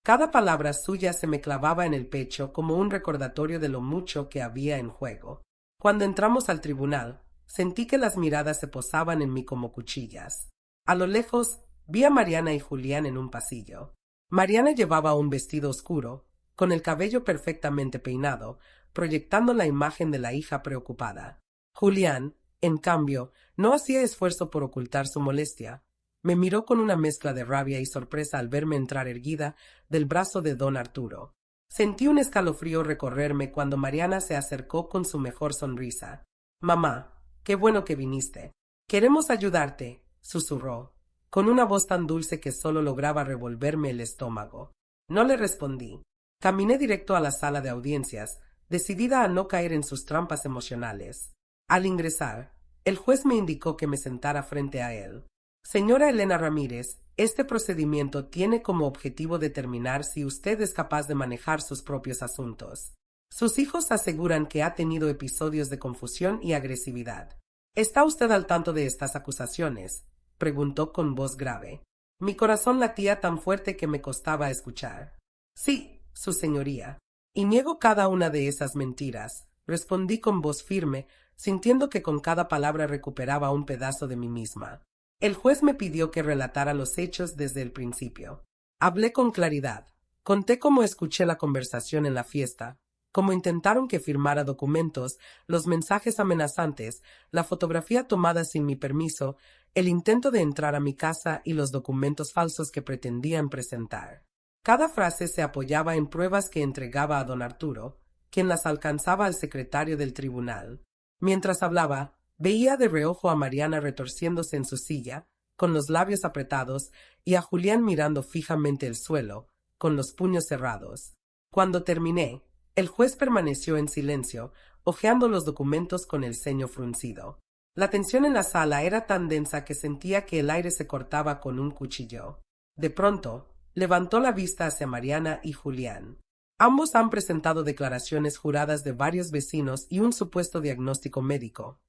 Cada palabra suya se me clavaba en el pecho como un recordatorio de lo mucho que había en juego. Cuando entramos al tribunal, sentí que las miradas se posaban en mí como cuchillas. A lo lejos, vi a Mariana y Julián en un pasillo. Mariana llevaba un vestido oscuro, con el cabello perfectamente peinado, proyectando la imagen de la hija preocupada. Julián, en cambio, no hacía esfuerzo por ocultar su molestia. Me miró con una mezcla de rabia y sorpresa al verme entrar erguida del brazo de don Arturo. Sentí un escalofrío recorrerme cuando Mariana se acercó con su mejor sonrisa. «Mamá, qué bueno que viniste. Queremos ayudarte», susurró, con una voz tan dulce que solo lograba revolverme el estómago. No le respondí. Caminé directo a la sala de audiencias, decidida a no caer en sus trampas emocionales. Al ingresar, el juez me indicó que me sentara frente a él. «Señora Elena Ramírez, este procedimiento tiene como objetivo determinar si usted es capaz de manejar sus propios asuntos. Sus hijos aseguran que ha tenido episodios de confusión y agresividad. ¿Está usted al tanto de estas acusaciones?», preguntó con voz grave. Mi corazón latía tan fuerte que me costaba escuchar. «Sí, su señoría. Y niego cada una de esas mentiras», respondí con voz firme, sintiendo que con cada palabra recuperaba un pedazo de mí misma. El juez me pidió que relatara los hechos desde el principio. Hablé con claridad. Conté cómo escuché la conversación en la fiesta, cómo intentaron que firmara documentos, los mensajes amenazantes, la fotografía tomada sin mi permiso, el intento de entrar a mi casa y los documentos falsos que pretendían presentar. Cada frase se apoyaba en pruebas que entregaba a don Arturo, quien las alcanzaba al secretario del tribunal. Mientras hablaba, veía de reojo a Mariana retorciéndose en su silla, con los labios apretados, y a Julián mirando fijamente el suelo, con los puños cerrados. Cuando terminé, el juez permaneció en silencio, hojeando los documentos con el ceño fruncido. La tensión en la sala era tan densa que sentía que el aire se cortaba con un cuchillo. De pronto, levantó la vista hacia Mariana y Julián. Ambos han presentado declaraciones juradas de varios vecinos y un supuesto diagnóstico médico.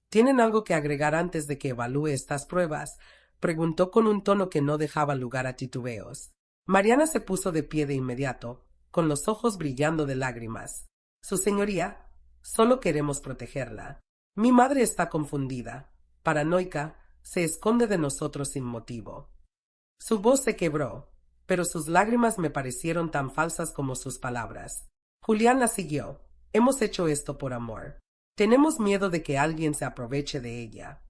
¿Tienen algo que agregar antes de que evalúe estas pruebas?, preguntó con un tono que no dejaba lugar a titubeos. Mariana se puso de pie de inmediato, con los ojos brillando de lágrimas. «Su señoría, solo queremos protegerla. Mi madre está confundida, paranoica, se esconde de nosotros sin motivo». Su voz se quebró, pero sus lágrimas me parecieron tan falsas como sus palabras. Julián la siguió. Hemos hecho esto por amor. Tenemos miedo de que alguien se aproveche de ella.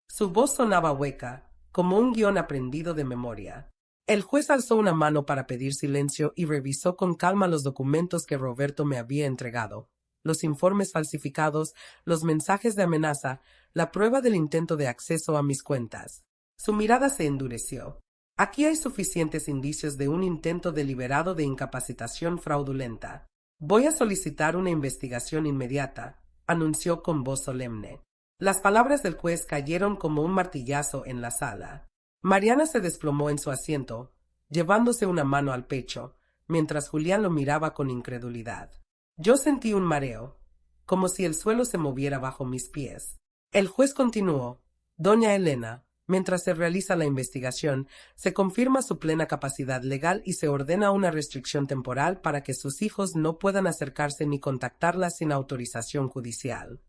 Su voz sonaba hueca, como un guión aprendido de memoria. El juez alzó una mano para pedir silencio y revisó con calma los documentos que Roberto me había entregado. Los informes falsificados, los mensajes de amenaza, la prueba del intento de acceso a mis cuentas. Su mirada se endureció. Aquí hay suficientes indicios de un intento deliberado de incapacitación fraudulenta. Voy a solicitar una investigación inmediata, anunció con voz solemne. Las palabras del juez cayeron como un martillazo en la sala. Mariana se desplomó en su asiento, llevándose una mano al pecho, mientras Julián lo miraba con incredulidad. Yo sentí un mareo, como si el suelo se moviera bajo mis pies. El juez continuó. Doña Elena, mientras se realiza la investigación, se confirma su plena capacidad legal y se ordena una restricción temporal para que sus hijos no puedan acercarse ni contactarla sin autorización judicial.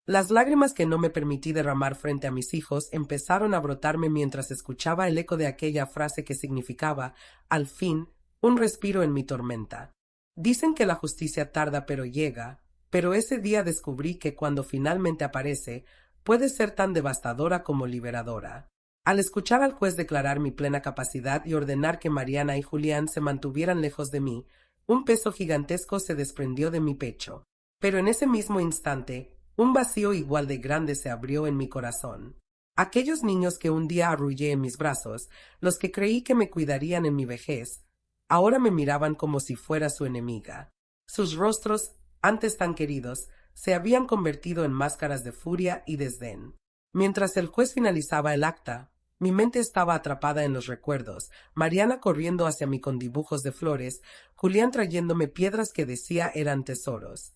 Las lágrimas que no me permití derramar frente a mis hijos empezaron a brotarme mientras escuchaba el eco de aquella frase que significaba, al fin, un respiro en mi tormenta. Dicen que la justicia tarda pero llega, pero ese día descubrí que cuando finalmente aparece, puede ser tan devastadora como liberadora. Al escuchar al juez declarar mi plena capacidad y ordenar que Mariana y Julián se mantuvieran lejos de mí, un peso gigantesco se desprendió de mi pecho. Pero en ese mismo instante, un vacío igual de grande se abrió en mi corazón. Aquellos niños que un día arrullé en mis brazos, los que creí que me cuidarían en mi vejez, ahora me miraban como si fuera su enemiga. Sus rostros, antes tan queridos, se habían convertido en máscaras de furia y desdén. Mientras el juez finalizaba el acta, mi mente estaba atrapada en los recuerdos, Mariana corriendo hacia mí con dibujos de flores, Julián trayéndome piedras que decía eran tesoros.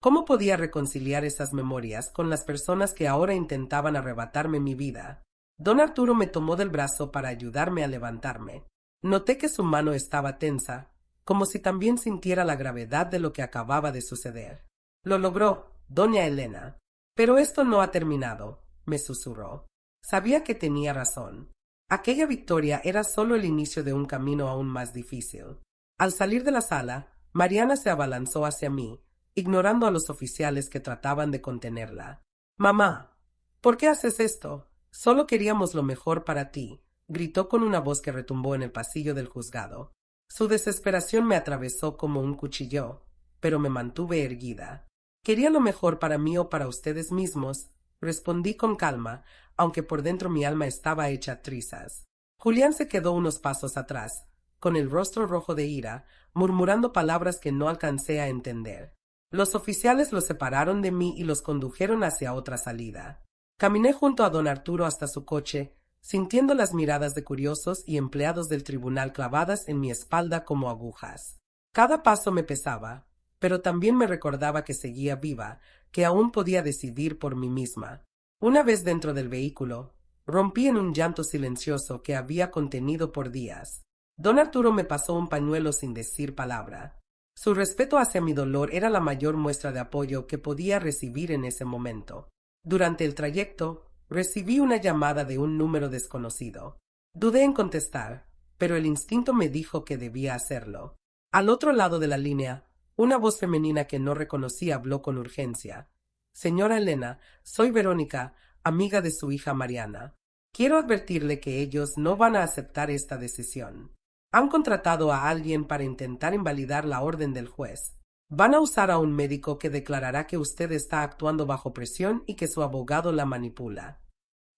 ¿Cómo podía reconciliar esas memorias con las personas que ahora intentaban arrebatarme mi vida? Don Arturo me tomó del brazo para ayudarme a levantarme. Noté que su mano estaba tensa, como si también sintiera la gravedad de lo que acababa de suceder. Lo logró, doña Elena. Pero esto no ha terminado, me susurró. Sabía que tenía razón. Aquella victoria era solo el inicio de un camino aún más difícil. Al salir de la sala, Mariana se abalanzó hacia mí, ignorando a los oficiales que trataban de contenerla. «Mamá, ¿por qué haces esto? Solo queríamos lo mejor para ti», gritó con una voz que retumbó en el pasillo del juzgado. Su desesperación me atravesó como un cuchillo, pero me mantuve erguida. «Quería lo mejor para mí o para ustedes mismos», respondí con calma, aunque por dentro mi alma estaba hecha trizas. Julián se quedó unos pasos atrás, con el rostro rojo de ira, murmurando palabras que no alcancé a entender. Los oficiales los separaron de mí y los condujeron hacia otra salida. Caminé junto a don Arturo hasta su coche, sintiendo las miradas de curiosos y empleados del tribunal clavadas en mi espalda como agujas. Cada paso me pesaba, pero también me recordaba que seguía viva, que aún podía decidir por mí misma. Una vez dentro del vehículo, rompí en un llanto silencioso que había contenido por días. Don Arturo me pasó un pañuelo sin decir palabra. Su respeto hacia mi dolor era la mayor muestra de apoyo que podía recibir en ese momento. Durante el trayecto, recibí una llamada de un número desconocido. Dudé en contestar, pero el instinto me dijo que debía hacerlo. Al otro lado de la línea, una voz femenina que no reconocí habló con urgencia. «Señora Elena, soy Verónica, amiga de su hija Mariana. Quiero advertirle que ellos no van a aceptar esta decisión. Han contratado a alguien para intentar invalidar la orden del juez. Van a usar a un médico que declarará que usted está actuando bajo presión y que su abogado la manipula».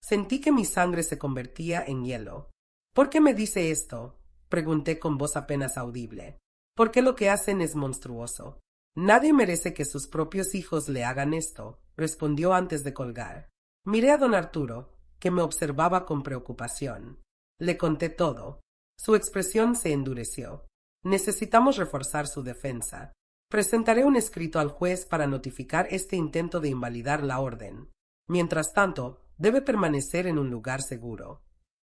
Sentí que mi sangre se convertía en hielo. «¿Por qué me dice esto?», pregunté con voz apenas audible. «Porque lo que hacen es monstruoso. Nadie merece que sus propios hijos le hagan esto», respondió antes de colgar. Miré a don Arturo, que me observaba con preocupación. Le conté todo. Su expresión se endureció. «Necesitamos reforzar su defensa. Presentaré un escrito al juez para notificar este intento de invalidar la orden. Mientras tanto, debe permanecer en un lugar seguro».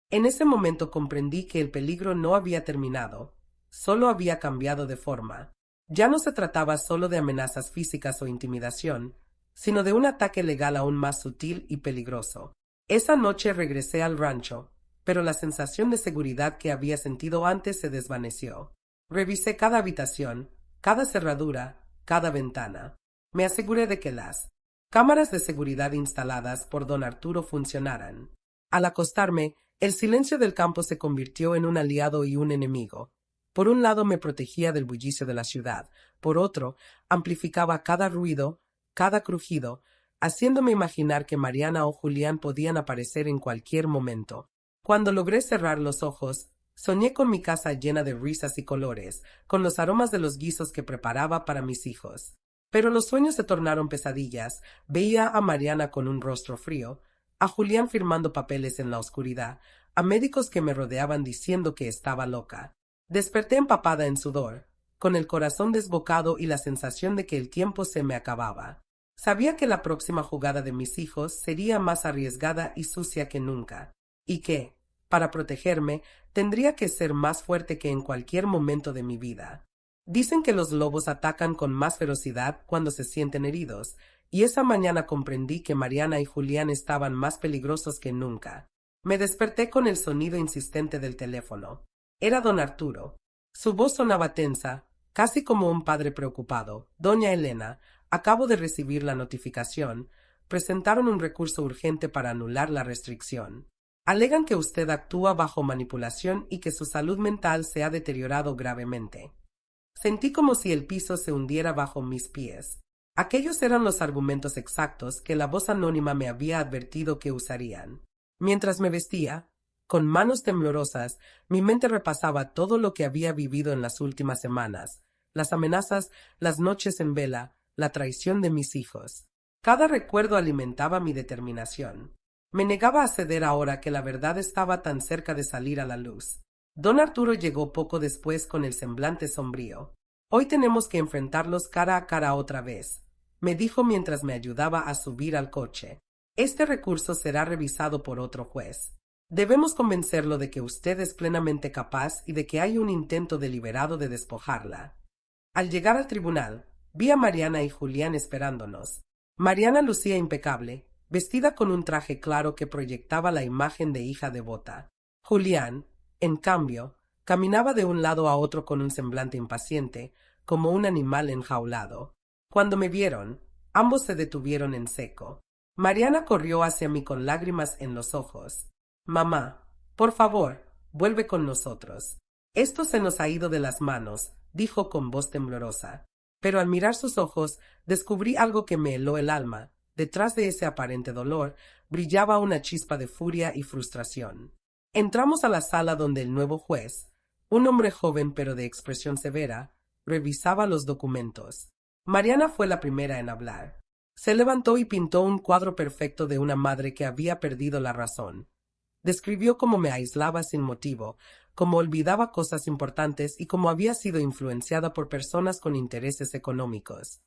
En ese momento comprendí que el peligro no había terminado, solo había cambiado de forma. Ya no se trataba solo de amenazas físicas o intimidación, sino de un ataque legal aún más sutil y peligroso. Esa noche regresé al rancho, pero la sensación de seguridad que había sentido antes se desvaneció. Revisé cada habitación, cada cerradura, cada ventana. Me aseguré de que las cámaras de seguridad instaladas por don Arturo funcionaran. Al acostarme, el silencio del campo se convirtió en un aliado y un enemigo. Por un lado me protegía del bullicio de la ciudad, por otro, amplificaba cada ruido, cada crujido, haciéndome imaginar que Mariana o Julián podían aparecer en cualquier momento. Cuando logré cerrar los ojos, soñé con mi casa llena de risas y colores, con los aromas de los guisos que preparaba para mis hijos. Pero los sueños se tornaron pesadillas. Veía a Mariana con un rostro frío, a Julián firmando papeles en la oscuridad, a médicos que me rodeaban diciendo que estaba loca. Desperté empapada en sudor, con el corazón desbocado y la sensación de que el tiempo se me acababa. Sabía que la próxima jugada de mis hijos sería más arriesgada y sucia que nunca, y que, para protegerme, tendría que ser más fuerte que en cualquier momento de mi vida. Dicen que los lobos atacan con más ferocidad cuando se sienten heridos, y esa mañana comprendí que Mariana y Julián estaban más peligrosos que nunca. Me desperté con el sonido insistente del teléfono. Era don Arturo. Su voz sonaba tensa, casi como un padre preocupado. Doña Elena, acabo de recibir la notificación. Presentaron un recurso urgente para anular la restricción. Alegan que usted actúa bajo manipulación y que su salud mental se ha deteriorado gravemente. Sentí como si el piso se hundiera bajo mis pies. Aquellos eran los argumentos exactos que la voz anónima me había advertido que usarían. Mientras me vestía, con manos temblorosas, mi mente repasaba todo lo que había vivido en las últimas semanas, las amenazas, las noches en vela, la traición de mis hijos. Cada recuerdo alimentaba mi determinación. Me negaba a ceder ahora que la verdad estaba tan cerca de salir a la luz. Don Arturo llegó poco después con el semblante sombrío. Hoy tenemos que enfrentarlos cara a cara otra vez, me dijo mientras me ayudaba a subir al coche. Este recurso será revisado por otro juez. Debemos convencerlo de que usted es plenamente capaz y de que hay un intento deliberado de despojarla. Al llegar al tribunal, vi a Mariana y Julián esperándonos. Mariana lucía impecable, vestida con un traje claro que proyectaba la imagen de hija devota. Julián, en cambio, caminaba de un lado a otro con un semblante impaciente, como un animal enjaulado. Cuando me vieron, ambos se detuvieron en seco. Mariana corrió hacia mí con lágrimas en los ojos. «Mamá, por favor, vuelve con nosotros. Esto se nos ha ido de las manos», dijo con voz temblorosa. Pero al mirar sus ojos, descubrí algo que me heló el alma. Detrás de ese aparente dolor, brillaba una chispa de furia y frustración. Entramos a la sala donde el nuevo juez, un hombre joven pero de expresión severa, revisaba los documentos. Mariana fue la primera en hablar. Se levantó y pintó un cuadro perfecto de una madre que había perdido la razón. Describió cómo me aislaba sin motivo, cómo olvidaba cosas importantes y cómo había sido influenciada por personas con intereses económicos.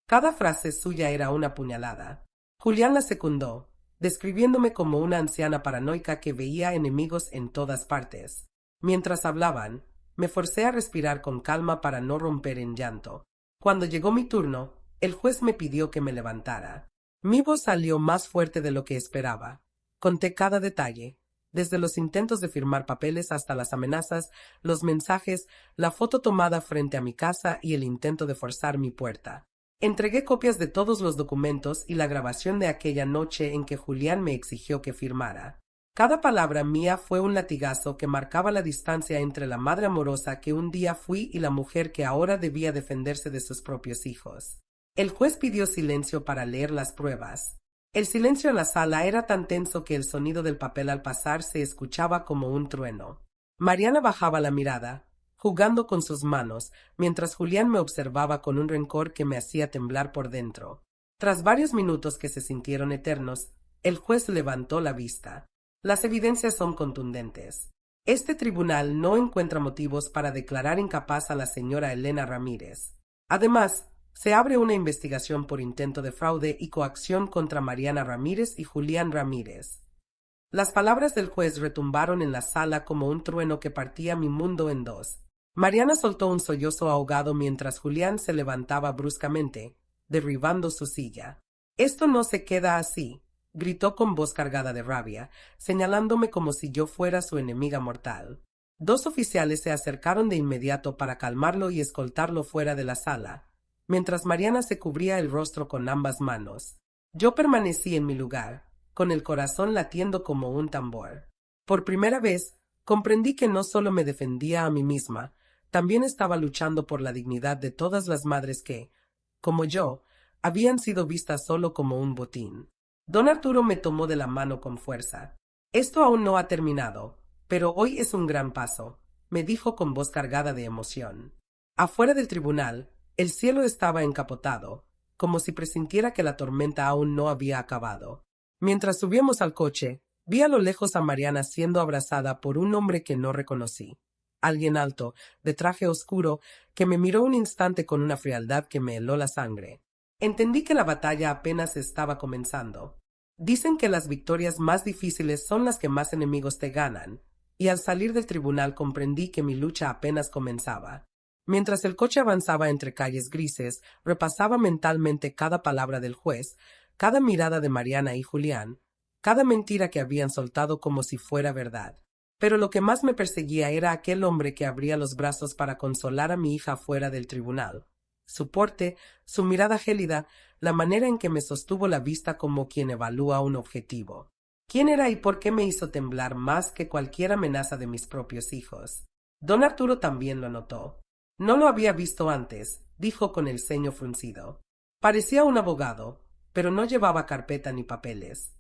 Cada frase suya era una puñalada. Julián la secundó, describiéndome como una anciana paranoica que veía enemigos en todas partes. Mientras hablaban, me forcé a respirar con calma para no romper en llanto. Cuando llegó mi turno, el juez me pidió que me levantara. Mi voz salió más fuerte de lo que esperaba. Conté cada detalle, desde los intentos de firmar papeles hasta las amenazas, los mensajes, la foto tomada frente a mi casa y el intento de forzar mi puerta. Entregué copias de todos los documentos y la grabación de aquella noche en que Julián me exigió que firmara. Cada palabra mía fue un latigazo que marcaba la distancia entre la madre amorosa que un día fui y la mujer que ahora debía defenderse de sus propios hijos. El juez pidió silencio para leer las pruebas. El silencio en la sala era tan tenso que el sonido del papel al pasar se escuchaba como un trueno. Mariana bajaba la mirada, jugando con sus manos, mientras Julián me observaba con un rencor que me hacía temblar por dentro. Tras varios minutos que se sintieron eternos, el juez levantó la vista. Las evidencias son contundentes. Este tribunal no encuentra motivos para declarar incapaz a la señora Elena Ramírez. Además, se abre una investigación por intento de fraude y coacción contra Mariana Ramírez y Julián Ramírez. Las palabras del juez retumbaron en la sala como un trueno que partía mi mundo en dos. Mariana soltó un sollozo ahogado mientras Julián se levantaba bruscamente, derribando su silla. «Esto no se queda así», gritó con voz cargada de rabia, señalándome como si yo fuera su enemiga mortal. 2 oficiales se acercaron de inmediato para calmarlo y escoltarlo fuera de la sala, mientras Mariana se cubría el rostro con ambas manos. Yo permanecí en mi lugar, con el corazón latiendo como un tambor. Por primera vez, comprendí que no solo me defendía a mí misma, también estaba luchando por la dignidad de todas las madres que, como yo, habían sido vistas solo como un botín. Don Arturo me tomó de la mano con fuerza. Esto aún no ha terminado, pero hoy es un gran paso, me dijo con voz cargada de emoción. Afuera del tribunal, el cielo estaba encapotado, como si presintiera que la tormenta aún no había acabado. Mientras subíamos al coche, vi a lo lejos a Mariana siendo abrazada por un hombre que no reconocí. Alguien alto, de traje oscuro, que me miró un instante con una frialdad que me heló la sangre. Entendí que la batalla apenas estaba comenzando. Dicen que las victorias más difíciles son las que más enemigos te ganan, y al salir del tribunal comprendí que mi lucha apenas comenzaba. Mientras el coche avanzaba entre calles grises, repasaba mentalmente cada palabra del juez, cada mirada de Mariana y Julián, cada mentira que habían soltado como si fuera verdad. Pero lo que más me perseguía era aquel hombre que abría los brazos para consolar a mi hija fuera del tribunal. Su porte, su mirada gélida, la manera en que me sostuvo la vista como quien evalúa un objetivo. ¿Quién era y por qué me hizo temblar más que cualquier amenaza de mis propios hijos? Don Arturo también lo notó. No lo había visto antes, dijo con el ceño fruncido. Parecía un abogado, pero no llevaba carpeta ni papeles.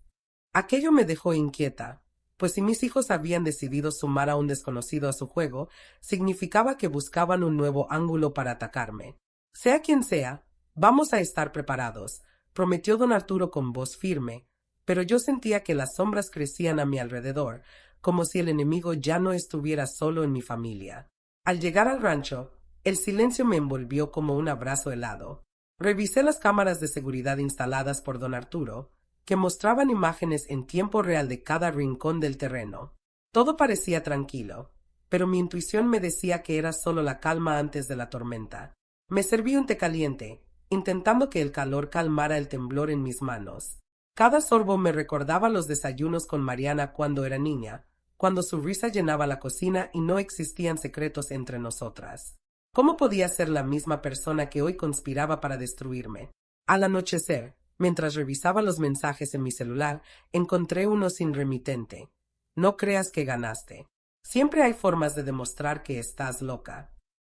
Aquello me dejó inquieta, pues si mis hijos habían decidido sumar a un desconocido a su juego, significaba que buscaban un nuevo ángulo para atacarme. Sea quien sea, vamos a estar preparados, prometió don Arturo con voz firme, pero yo sentía que las sombras crecían a mi alrededor, como si el enemigo ya no estuviera solo en mi familia. Al llegar al rancho, el silencio me envolvió como un abrazo helado. Revisé las cámaras de seguridad instaladas por don Arturo, que mostraban imágenes en tiempo real de cada rincón del terreno. Todo parecía tranquilo, pero mi intuición me decía que era solo la calma antes de la tormenta. Me serví un té caliente, intentando que el calor calmara el temblor en mis manos. Cada sorbo me recordaba los desayunos con Mariana cuando era niña, cuando su risa llenaba la cocina y no existían secretos entre nosotras. ¿Cómo podía ser la misma persona que hoy conspiraba para destruirme? Al anochecer, mientras revisaba los mensajes en mi celular, encontré uno sin remitente. No creas que ganaste. Siempre hay formas de demostrar que estás loca.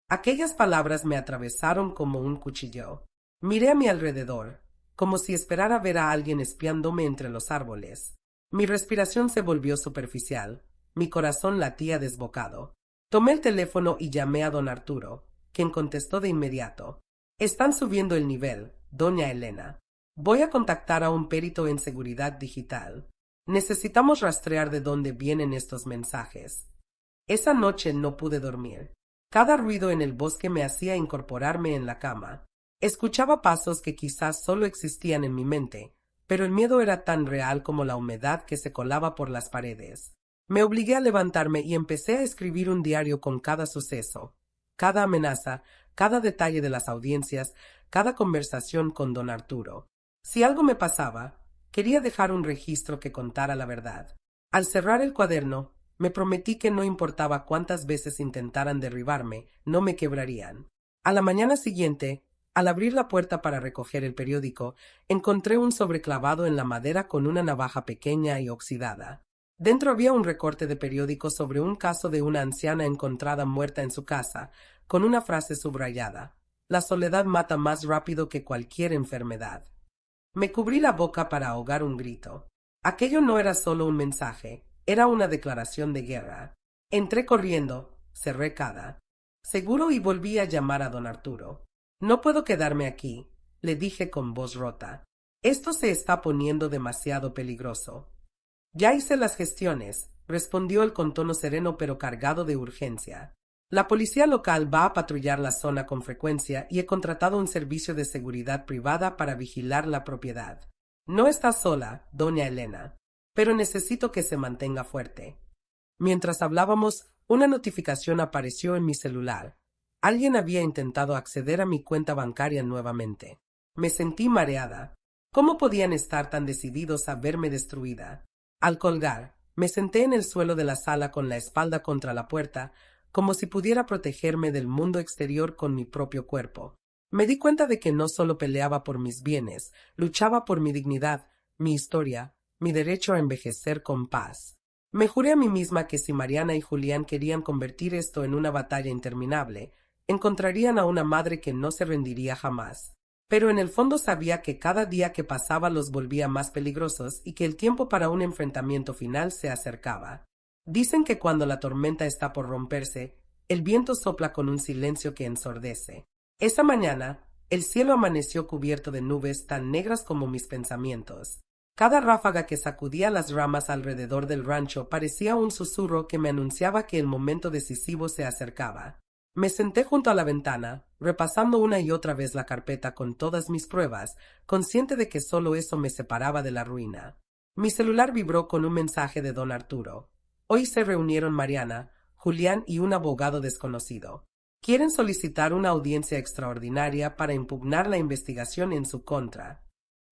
Aquellas palabras me atravesaron como un cuchillo. Miré a mi alrededor, como si esperara ver a alguien espiándome entre los árboles. Mi respiración se volvió superficial, mi corazón latía desbocado. Tomé el teléfono y llamé a don Arturo, quien contestó de inmediato. Están subiendo el nivel, doña Elena. Voy a contactar a un perito en seguridad digital. Necesitamos rastrear de dónde vienen estos mensajes. Esa noche no pude dormir. Cada ruido en el bosque me hacía incorporarme en la cama. Escuchaba pasos que quizás solo existían en mi mente, pero el miedo era tan real como la humedad que se colaba por las paredes. Me obligué a levantarme y empecé a escribir un diario con cada suceso, cada amenaza, cada detalle de las audiencias, cada conversación con don Arturo. Si algo me pasaba, quería dejar un registro que contara la verdad. Al cerrar el cuaderno, me prometí que no importaba cuántas veces intentaran derribarme, no me quebrarían. A la mañana siguiente, al abrir la puerta para recoger el periódico, encontré un sobre clavado en la madera con una navaja pequeña y oxidada. Dentro había un recorte de periódico sobre un caso de una anciana encontrada muerta en su casa, con una frase subrayada: «La soledad mata más rápido que cualquier enfermedad». Me cubrí la boca para ahogar un grito. Aquello no era solo un mensaje, era una declaración de guerra. Entré corriendo, cerré cada seguro y volví a llamar a don Arturo. «No puedo quedarme aquí», le dije con voz rota. «Esto se está poniendo demasiado peligroso». «Ya hice las gestiones», respondió él con tono sereno pero cargado de urgencia. «La policía local va a patrullar la zona con frecuencia y he contratado un servicio de seguridad privada para vigilar la propiedad. No está sola, doña Elena, pero necesito que se mantenga fuerte». Mientras hablábamos, una notificación apareció en mi celular. Alguien había intentado acceder a mi cuenta bancaria nuevamente. Me sentí mareada. ¿Cómo podían estar tan decididos a verme destruida? Al colgar, Me senté en el suelo de la sala con la espalda contra la puerta, como si pudiera protegerme del mundo exterior con mi propio cuerpo. Me di cuenta de que no solo peleaba por mis bienes, luchaba por mi dignidad, mi historia, mi derecho a envejecer con paz. Me juré a mí misma que si Mariana y Julián querían convertir esto en una batalla interminable, encontrarían a una madre que no se rendiría jamás. Pero en el fondo sabía que cada día que pasaba los volvía más peligrosos y que el tiempo para un enfrentamiento final se acercaba. Dicen que cuando la tormenta está por romperse, el viento sopla con un silencio que ensordece. Esa mañana, el cielo amaneció cubierto de nubes tan negras como mis pensamientos. Cada ráfaga que sacudía las ramas alrededor del rancho parecía un susurro que me anunciaba que el momento decisivo se acercaba. Me senté junto a la ventana, repasando una y otra vez la carpeta con todas mis pruebas, consciente de que solo eso me separaba de la ruina. Mi celular vibró con un mensaje de don Arturo. Hoy se reunieron Mariana, Julián y un abogado desconocido. Quieren solicitar una audiencia extraordinaria para impugnar la investigación en su contra.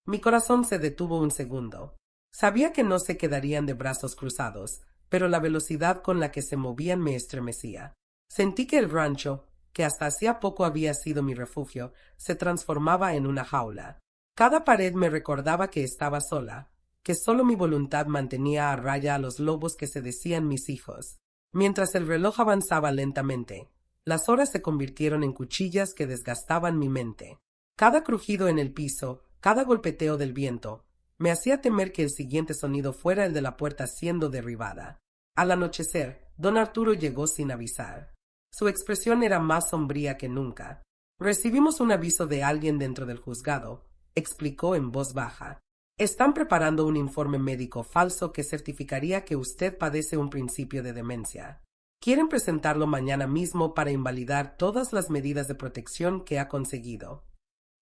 Mi corazón se detuvo un segundo. Sabía que no se quedarían de brazos cruzados, pero la velocidad con la que se movían me estremecía. Sentí que el rancho, que hasta hacía poco había sido mi refugio, se transformaba en una jaula. Cada pared me recordaba que estaba sola, que solo mi voluntad mantenía a raya a los lobos que se decían mis hijos. Mientras el reloj avanzaba lentamente, las horas se convirtieron en cuchillas que desgastaban mi mente. Cada crujido en el piso, cada golpeteo del viento, me hacía temer que el siguiente sonido fuera el de la puerta siendo derribada. Al anochecer, don Arturo llegó sin avisar. Su expresión era más sombría que nunca. Recibimos un aviso de alguien dentro del juzgado, explicó en voz baja. Están preparando un informe médico falso que certificaría que usted padece un principio de demencia. Quieren presentarlo mañana mismo para invalidar todas las medidas de protección que ha conseguido.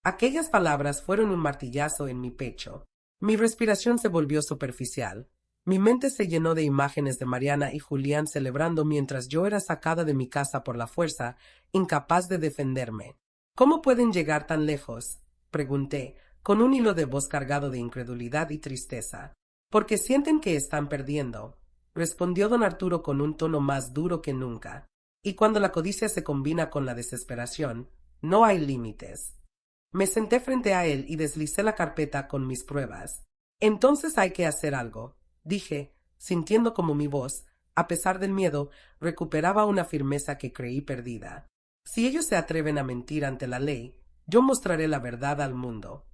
Aquellas palabras fueron un martillazo en mi pecho. Mi respiración se volvió superficial. Mi mente se llenó de imágenes de Mariana y Julián celebrando mientras yo era sacada de mi casa por la fuerza, incapaz de defenderme. ¿Cómo pueden llegar tan lejos?, pregunté, con un hilo de voz cargado de incredulidad y tristeza. Porque sienten que están perdiendo, respondió don Arturo con un tono más duro que nunca. Y cuando la codicia se combina con la desesperación, no hay límites. Me senté frente a él y deslicé la carpeta con mis pruebas. Entonces hay que hacer algo, dije, sintiendo como mi voz, a pesar del miedo, recuperaba una firmeza que creí perdida. Si ellos se atreven a mentir ante la ley, yo mostraré la verdad al mundo.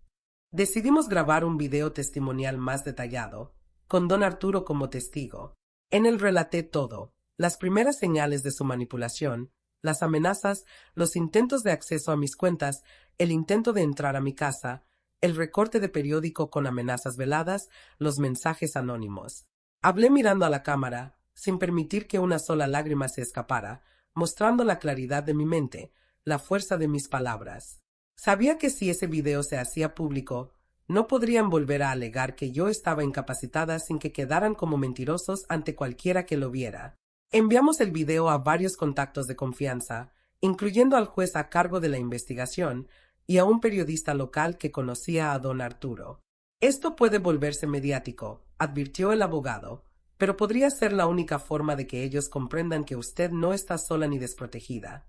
Decidimos grabar un video testimonial más detallado, con don Arturo como testigo. En él relaté todo, las primeras señales de su manipulación, las amenazas, los intentos de acceso a mis cuentas, el intento de entrar a mi casa, el recorte de periódico con amenazas veladas, los mensajes anónimos. Hablé mirando a la cámara, sin permitir que una sola lágrima se escapara, mostrando la claridad de mi mente, la fuerza de mis palabras. Sabía que si ese video se hacía público, no podrían volver a alegar que yo estaba incapacitada sin que quedaran como mentirosos ante cualquiera que lo viera. Enviamos el video a varios contactos de confianza, incluyendo al juez a cargo de la investigación y a un periodista local que conocía a don Arturo. Esto puede volverse mediático, advirtió el abogado, pero podría ser la única forma de que ellos comprendan que usted no está sola ni desprotegida.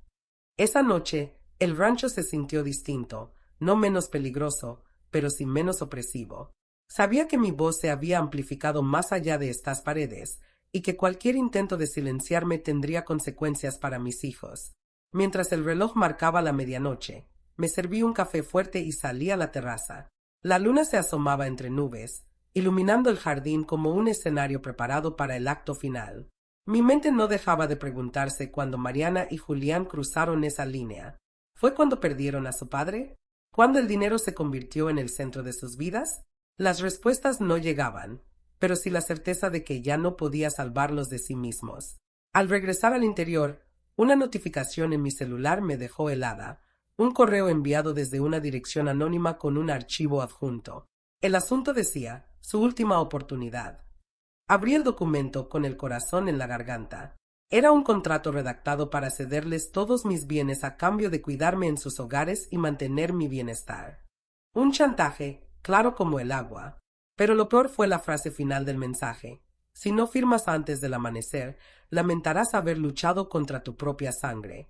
Esa noche, el rancho se sintió distinto, no menos peligroso, pero sí menos opresivo. Sabía que mi voz se había amplificado más allá de estas paredes, y que cualquier intento de silenciarme tendría consecuencias para mis hijos. Mientras el reloj marcaba la medianoche, me serví un café fuerte y salí a la terraza. La luna se asomaba entre nubes, iluminando el jardín como un escenario preparado para el acto final. Mi mente no dejaba de preguntarse cuando Mariana y Julián cruzaron esa línea. ¿Fue cuando perdieron a su padre? ¿Cuándo el dinero se convirtió en el centro de sus vidas? Las respuestas no llegaban, pero sí la certeza de que ya no podía salvarlos de sí mismos. Al regresar al interior, una notificación en mi celular me dejó helada, un correo enviado desde una dirección anónima con un archivo adjunto. El asunto decía, su última oportunidad. Abrí el documento con el corazón en la garganta. Era un contrato redactado para cederles todos mis bienes a cambio de cuidarme en sus hogares y mantener mi bienestar. Un chantaje, claro como el agua. Pero lo peor fue la frase final del mensaje. Si no firmas antes del amanecer, lamentarás haber luchado contra tu propia sangre.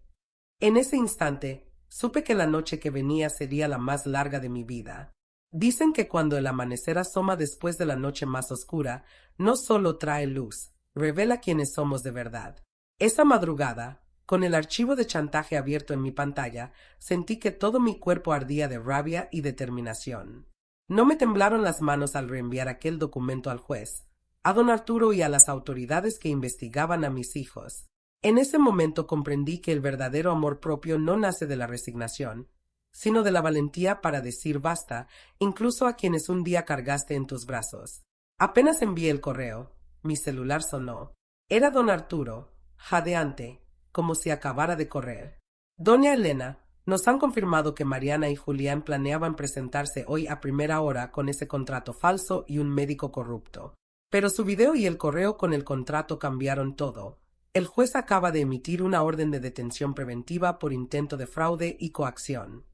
En ese instante, supe que la noche que venía sería la más larga de mi vida. Dicen que cuando el amanecer asoma después de la noche más oscura, no solo trae luz, revela quiénes somos de verdad. Esa madrugada, con el archivo de chantaje abierto en mi pantalla, sentí que todo mi cuerpo ardía de rabia y determinación. No me temblaron las manos al reenviar aquel documento al juez, a don Arturo y a las autoridades que investigaban a mis hijos. En ese momento comprendí que el verdadero amor propio no nace de la resignación, sino de la valentía para decir basta, incluso a quienes un día cargaste en tus brazos. Apenas envié el correo, mi celular sonó. Era don Arturo, jadeante, como si acabara de correr. Doña Elena, nos han confirmado que Mariana y Julián planeaban presentarse hoy a primera hora con ese contrato falso y un médico corrupto. Pero su video y el correo con el contrato cambiaron todo. El juez acaba de emitir una orden de detención preventiva por intento de fraude y coacción.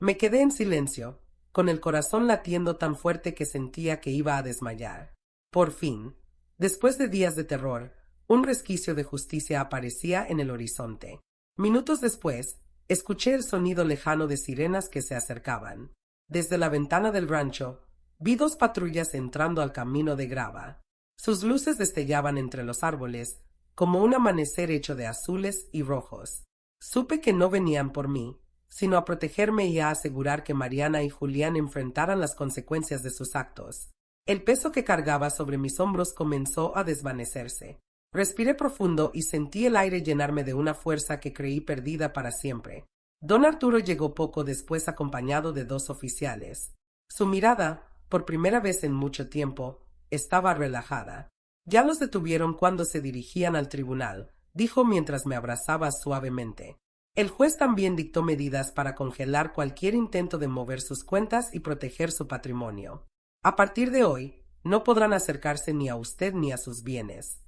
Me quedé en silencio, con el corazón latiendo tan fuerte que sentía que iba a desmayar. Por fin, después de días de terror, un resquicio de justicia aparecía en el horizonte. Minutos después, escuché el sonido lejano de sirenas que se acercaban. Desde la ventana del rancho, vi 2 patrullas entrando al camino de grava. Sus luces destellaban entre los árboles, como un amanecer hecho de azules y rojos. Supe que no venían por mí, sino a protegerme y a asegurar que Mariana y Julián enfrentaran las consecuencias de sus actos. El peso que cargaba sobre mis hombros comenzó a desvanecerse. Respiré profundo y sentí el aire llenarme de una fuerza que creí perdida para siempre. Don Arturo llegó poco después acompañado de 2 oficiales. Su mirada, por primera vez en mucho tiempo, estaba relajada. Ya los detuvieron cuando se dirigían al tribunal, dijo mientras me abrazaba suavemente. El juez también dictó medidas para congelar cualquier intento de mover sus cuentas y proteger su patrimonio. A partir de hoy, no podrán acercarse ni a usted ni a sus bienes.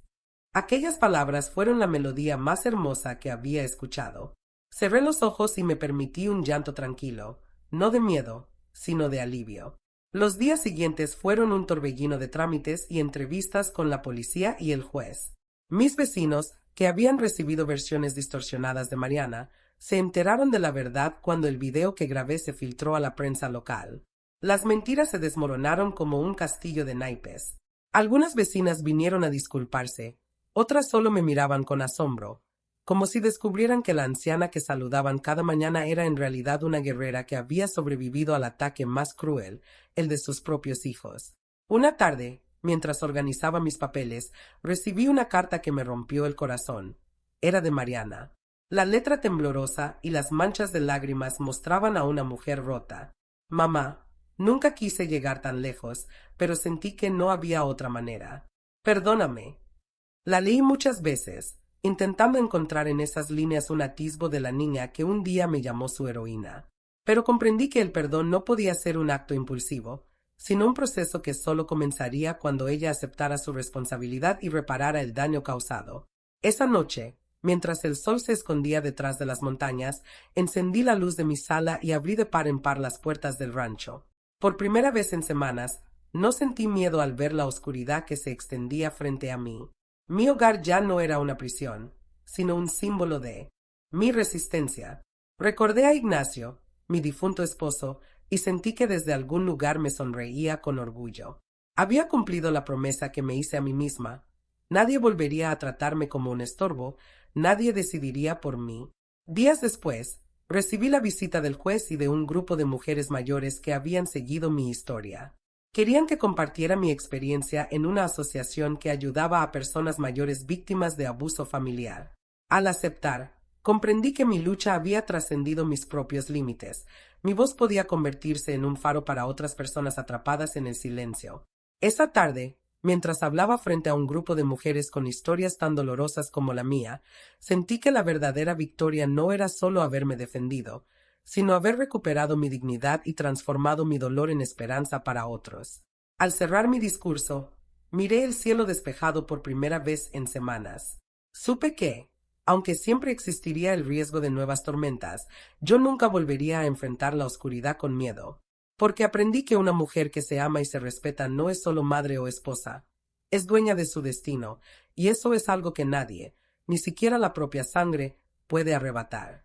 Aquellas palabras fueron la melodía más hermosa que había escuchado. Cerré los ojos y me permití un llanto tranquilo, no de miedo, sino de alivio. Los días siguientes fueron un torbellino de trámites y entrevistas con la policía y el juez. Mis vecinos, que habían recibido versiones distorsionadas de Mariana, se enteraron de la verdad cuando el video que grabé se filtró a la prensa local. Las mentiras se desmoronaron como un castillo de naipes. Algunas vecinas vinieron a disculparse, otras solo me miraban con asombro, como si descubrieran que la anciana que saludaban cada mañana era en realidad una guerrera que había sobrevivido al ataque más cruel, el de sus propios hijos. Una tarde, mientras organizaba mis papeles, recibí una carta que me rompió el corazón. Era de Mariana. La letra temblorosa y las manchas de lágrimas mostraban a una mujer rota. Mamá, nunca quise llegar tan lejos, pero sentí que no había otra manera. Perdóname. La leí muchas veces, intentando encontrar en esas líneas un atisbo de la niña que un día me llamó su heroína. Pero comprendí que el perdón no podía ser un acto impulsivo, sino un proceso que solo comenzaría cuando ella aceptara su responsabilidad y reparara el daño causado. Esa noche, mientras el sol se escondía detrás de las montañas, encendí la luz de mi sala y abrí de par en par las puertas del rancho. Por primera vez en semanas, no sentí miedo al ver la oscuridad que se extendía frente a mí. Mi hogar ya no era una prisión, sino un símbolo de mi resistencia. Recordé a Ignacio, mi difunto esposo, y sentí que desde algún lugar me sonreía con orgullo. Había cumplido la promesa que me hice a mí misma. Nadie volvería a tratarme como un estorbo, nadie decidiría por mí. Días después, recibí la visita del juez y de un grupo de mujeres mayores que habían seguido mi historia. Querían que compartiera mi experiencia en una asociación que ayudaba a personas mayores víctimas de abuso familiar. Al aceptar, comprendí que mi lucha había trascendido mis propios límites. Mi voz podía convertirse en un faro para otras personas atrapadas en el silencio. Esa tarde, mientras hablaba frente a un grupo de mujeres con historias tan dolorosas como la mía, sentí que la verdadera victoria no era solo haberme defendido, sino haber recuperado mi dignidad y transformado mi dolor en esperanza para otros. Al cerrar mi discurso, miré el cielo despejado por primera vez en semanas. Supe que, aunque siempre existiría el riesgo de nuevas tormentas, yo nunca volvería a enfrentar la oscuridad con miedo, porque aprendí que una mujer que se ama y se respeta no es solo madre o esposa, Es dueña de su destino, y eso es algo que nadie, ni siquiera la propia sangre, puede arrebatar.